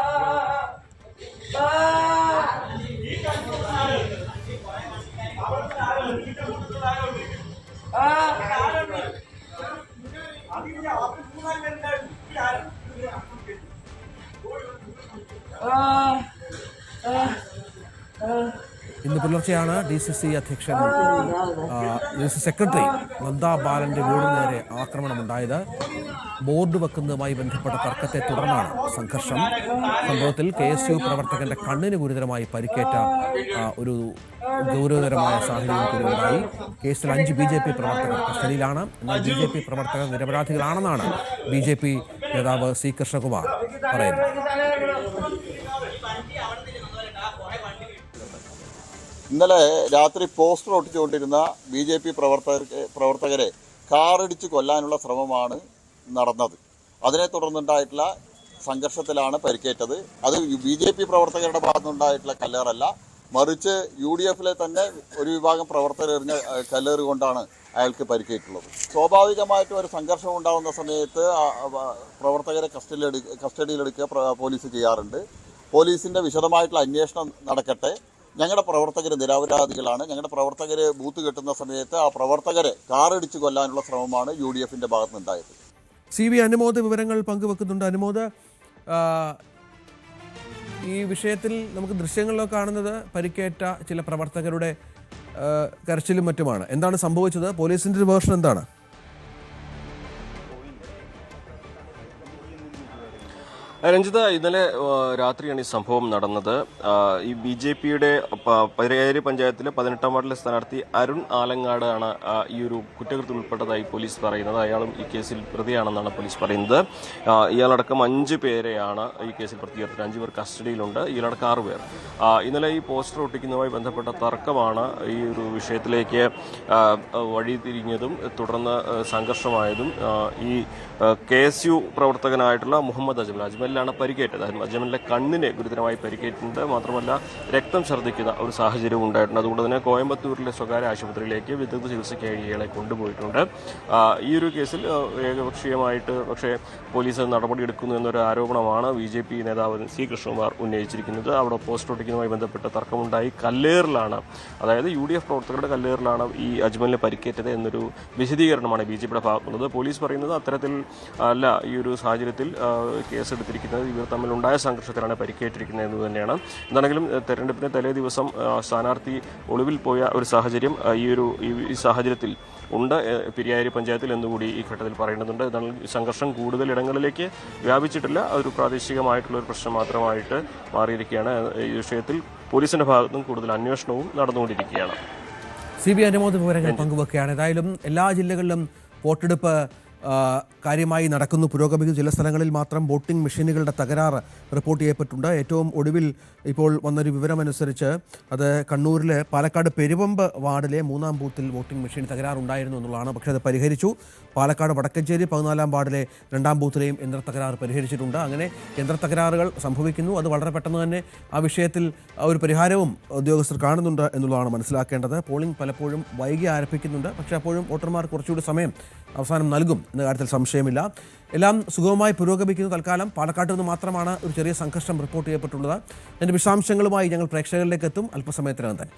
ഇന്ന് പുലർച്ചെയാണ് DCC അധ്യക്ഷൻ സെക്രട്ടറി നന്ദാ ബാലന്റെ വീടിന് നേരെ ആക്രമണമുണ്ടായത്. ബോർഡ് വെക്കുന്നതുമായി ബന്ധപ്പെട്ട തർക്കത്തെ തുടർന്നാണ് സംഘർഷം. സംഭവത്തിൽ KSU പ്രവർത്തകന്റെ കണ്ണിന് ഗുരുതരമായി പരിക്കേറ്റ ഒരു ഗൗരവതരമായ സാഹചര്യം കൂടി ഉണ്ടായി. കേസിൽ 5 BJP പ്രവർത്തകർ കസ്റ്റഡിയിലാണ്. എന്നാൽ BJP പ്രവർത്തകർ നിരപരാധികളാണെന്നാണ് BJP നേതാവ് C കൃഷ്ണകുമാർ പറയുന്നത്. ഇന്നലെ രാത്രി പോസ്റ്റർ ഒട്ടിച്ചുകൊണ്ടിരുന്ന BJP പ്രവർത്തകരെ കാറിടിച്ച് കൊല്ലാനുള്ള ശ്രമമാണ് നടന്നത്. അതിനെ തുടർന്നുണ്ടായിട്ടുള്ള സംഘർഷത്തിലാണ് പരിക്കേറ്റത്. അത് BJP പ്രവർത്തകരുടെ ഭാഗത്തുനിന്നുണ്ടായിട്ടുള്ള കല്ലേറല്ല, മറിച്ച് UDF തന്നെ ഒരു വിഭാഗം പ്രവർത്തകർ എറിഞ്ഞ കല്ലേറ് കൊണ്ടാണ് അയാൾക്ക് പരിക്കേറ്റുള്ളത്. സ്വാഭാവികമായിട്ടും ഒരു സംഘർഷം ഉണ്ടാകുന്ന സമയത്ത് പ്രവർത്തകരെ കസ്റ്റഡിയിലെടുക്കുക പോലീസ് ചെയ്യാറുണ്ട്. പോലീസിൻ്റെ വിശദമായിട്ടുള്ള അന്വേഷണം നടക്കട്ടെ. ഞങ്ങളുടെ പ്രവർത്തകർ നിരപരാധികളാണ്. ഞങ്ങളുടെ പ്രവർത്തകർ ബൂത്ത് കെട്ടുന്ന സമയത്ത് ആ പ്രവർത്തകരെ കാറിടിച്ച് കൊല്ലാനുള്ള ശ്രമമാണ് UDF ഭാഗത്തുനിന്നുണ്ടായത്. CV അനുമോദ് വിവരങ്ങൾ പങ്കുവെക്കുന്നുണ്ട്. അനുമോദ്, ഈ വിഷയത്തിൽ നമുക്ക് ദൃശ്യങ്ങളിലൊക്കെ കാണുന്നത് പരിക്കേറ്റ ചില പ്രവർത്തകരുടെ കരച്ചിലും മറ്റുമാണ്. എന്താണ് സംഭവിച്ചത്? പോലീസിന്റെ ഒരു വേർഷൻ എന്താണ്? രഞ്ജിത, ഇന്നലെ രാത്രിയാണ് ഈ സംഭവം നടന്നത്. ഈ BJPയുടെ പരിയാരി പഞ്ചായത്തിലെ 18-ാം വാർഡിലെ സ്ഥാനാർത്ഥി അരുൺ ആലങ്ങാട് ആണ് ഈ ഒരു കുറ്റകൃത്യത്തിൽ ഉൾപ്പെട്ടതായി പോലീസ് പറയുന്നത്. അയാളും ഈ കേസിൽ പ്രതിയാണെന്നാണ് പോലീസ് പറയുന്നത്. ഇയാളടക്കം 5 പേരെയാണ് ഈ കേസിൽ പ്രതി ചേർത്തത്. 5 പേർ കസ്റ്റഡിയിലുണ്ട്. ഇയാളടക്കം 6 പേർ. ഇന്നലെ ഈ പോസ്റ്റർ ഒട്ടിക്കുന്നതുമായി ബന്ധപ്പെട്ട തർക്കമാണ് ഈ ഒരു വിഷയത്തിലേക്ക് വഴിതിരിഞ്ഞതും തുടർന്ന് സംഘർഷമായതും. ഈ KSU പ്രവർത്തകനായിട്ടുള്ള മുഹമ്മദ് അജ്മലിനാണ് പരിക്കേറ്റത്. അജ്മലിന്റെ കണ്ണിന് ഗുരുതരമായി പരിക്കേറ്റിട്ടുണ്ട്. മാത്രമല്ല രക്തം ഛർദ്ദിക്കുന്ന ഒരു സാഹചര്യം ഉണ്ടായിട്ടുണ്ട്. അതുകൊണ്ട് തന്നെ കോയമ്പത്തൂരിലെ സ്വകാര്യ ആശുപത്രിയിലേക്ക് വിദഗ്ധ ചികിത്സയ്ക്കായി ഇയാളെ കൊണ്ടുപോയിട്ടുണ്ട്. ഈ ഒരു കേസിൽ ഏകപക്ഷീയമായിട്ട് പക്ഷേ പോലീസ് നടപടിയെടുക്കുന്നു എന്നൊരു ആരോപണമാണ് BJP നേതാവ് C. കൃഷ്ണകുമാർ ഉന്നയിച്ചിരിക്കുന്നത്. അവിടെ പോസ്റ്റർ ഒട്ടിക്കുന്നതുമായി ബന്ധപ്പെട്ട തർക്കമുണ്ടായി. കല്ലേറിലാണ്, അതായത് UDF പ്രവർത്തകരുടെ കല്ലേറിലാണ് ഈ അജ്മലിന് പരിക്കേറ്റത് എന്നൊരു വിശദീകരണമാണ് BJPയുടെ ഭാഗത്തുള്ളത്. പോലീസ് പറയുന്നത് അത്തരത്തിൽ അല്ല, ഈ ഒരു സാഹചര്യത്തിൽ കേസെടുത്തിരിക്കുന്നത് ഇവർ തമ്മിലുണ്ടായ സംഘർഷത്തിലാണ് പരിക്കേറ്റിരിക്കുന്നത് എന്ന് തന്നെയാണ്. എന്താണെങ്കിലും തെരഞ്ഞെടുപ്പിന് തലേ ദിവസം സ്ഥാനാർത്ഥി ഒളിവിൽ പോയ ഒരു സാഹചര്യം ഈ സാഹചര്യത്തിൽ ഉണ്ട് പെരിയാരി പഞ്ചായത്തിൽ എന്നുകൂടി ഈ ഘട്ടത്തിൽ പറയേണ്ടതുണ്ട്. എന്നാൽ സംഘർഷം കൂടുതൽ ഇടങ്ങളിലേക്ക് വ്യാപിച്ചിട്ടില്ല. അതൊരു പ്രാദേശികമായിട്ടുള്ള ഒരു പ്രശ്നം മാത്രമായിട്ട് മാറിയിരിക്കുകയാണ്. ഈ വിഷയത്തിൽ പോലീസിന്റെ ഭാഗത്തും കൂടുതൽ അന്വേഷണവും നടന്നുകൊണ്ടിരിക്കുകയാണ്. CB അനുമോദ് വിവരങ്ങൾ പങ്കുവെക്കുകയാണ്. ഏതായാലും എല്ലാ ജില്ലകളിലും വോട്ടെടുപ്പ് കാര്യമായി നടക്കുന്നു, പുരോഗമിക്കുന്നു. ചില സ്ഥലങ്ങളിൽ മാത്രം വോട്ടിംഗ് മെഷീനുകളുടെ തകരാറ് റിപ്പോർട്ട് ചെയ്യപ്പെട്ടുണ്ട്. ഏറ്റവും ഒടുവിൽ ഇപ്പോൾ വന്നൊരു വിവരമനുസരിച്ച് അത് കണ്ണൂരിലെ പാലക്കാട് പെരുവമ്പ് വാർഡിലെ 3-ാം ബൂത്തിൽ വോട്ടിംഗ് മെഷീൻ തകരാറുണ്ടായിരുന്നു എന്നുള്ളതാണ്. പക്ഷേ അത് പരിഹരിച്ചു. പാലക്കാട് വടക്കഞ്ചേരി 14-ാം വാർഡിലെ 2-ാം ബൂത്തിലെയും യന്ത്ര തകരാറ് പരിഹരിച്ചിട്ടുണ്ട്. അങ്ങനെ യന്ത്ര തകരാറുകൾ സംഭവിക്കുന്നു. അത് വളരെ പെട്ടെന്ന് തന്നെ ആ വിഷയത്തിൽ ഒരു പരിഹാരവും ഉദ്യോഗസ്ഥർ കാണുന്നുണ്ട് എന്നുള്ളതാണ് മനസ്സിലാക്കേണ്ടത്. പോളിംഗ് പലപ്പോഴും വൈകി ആരംഭിക്കുന്നുണ്ട്. പക്ഷേ അപ്പോഴും വോട്ടർമാർ കുറച്ചുകൂടി സമയം അവസാനം നൽകും എന്ന കാര്യത്തിൽ സംശയമില്ല. എല്ലാം സുഗമമായി പുരോഗമിക്കുന്നു. തൽക്കാലം പാലക്കാട്ട് നിന്ന് മാത്രമാണ് ഒരു ചെറിയ സംഘർഷം റിപ്പോർട്ട് ചെയ്യപ്പെട്ടുള്ളത്. അതിൻ്റെ വിശദാംശങ്ങളുമായി ഞങ്ങൾ പ്രേക്ഷകരിലേക്ക് എത്തും അല്പസമയത്തിനകം തന്നെ.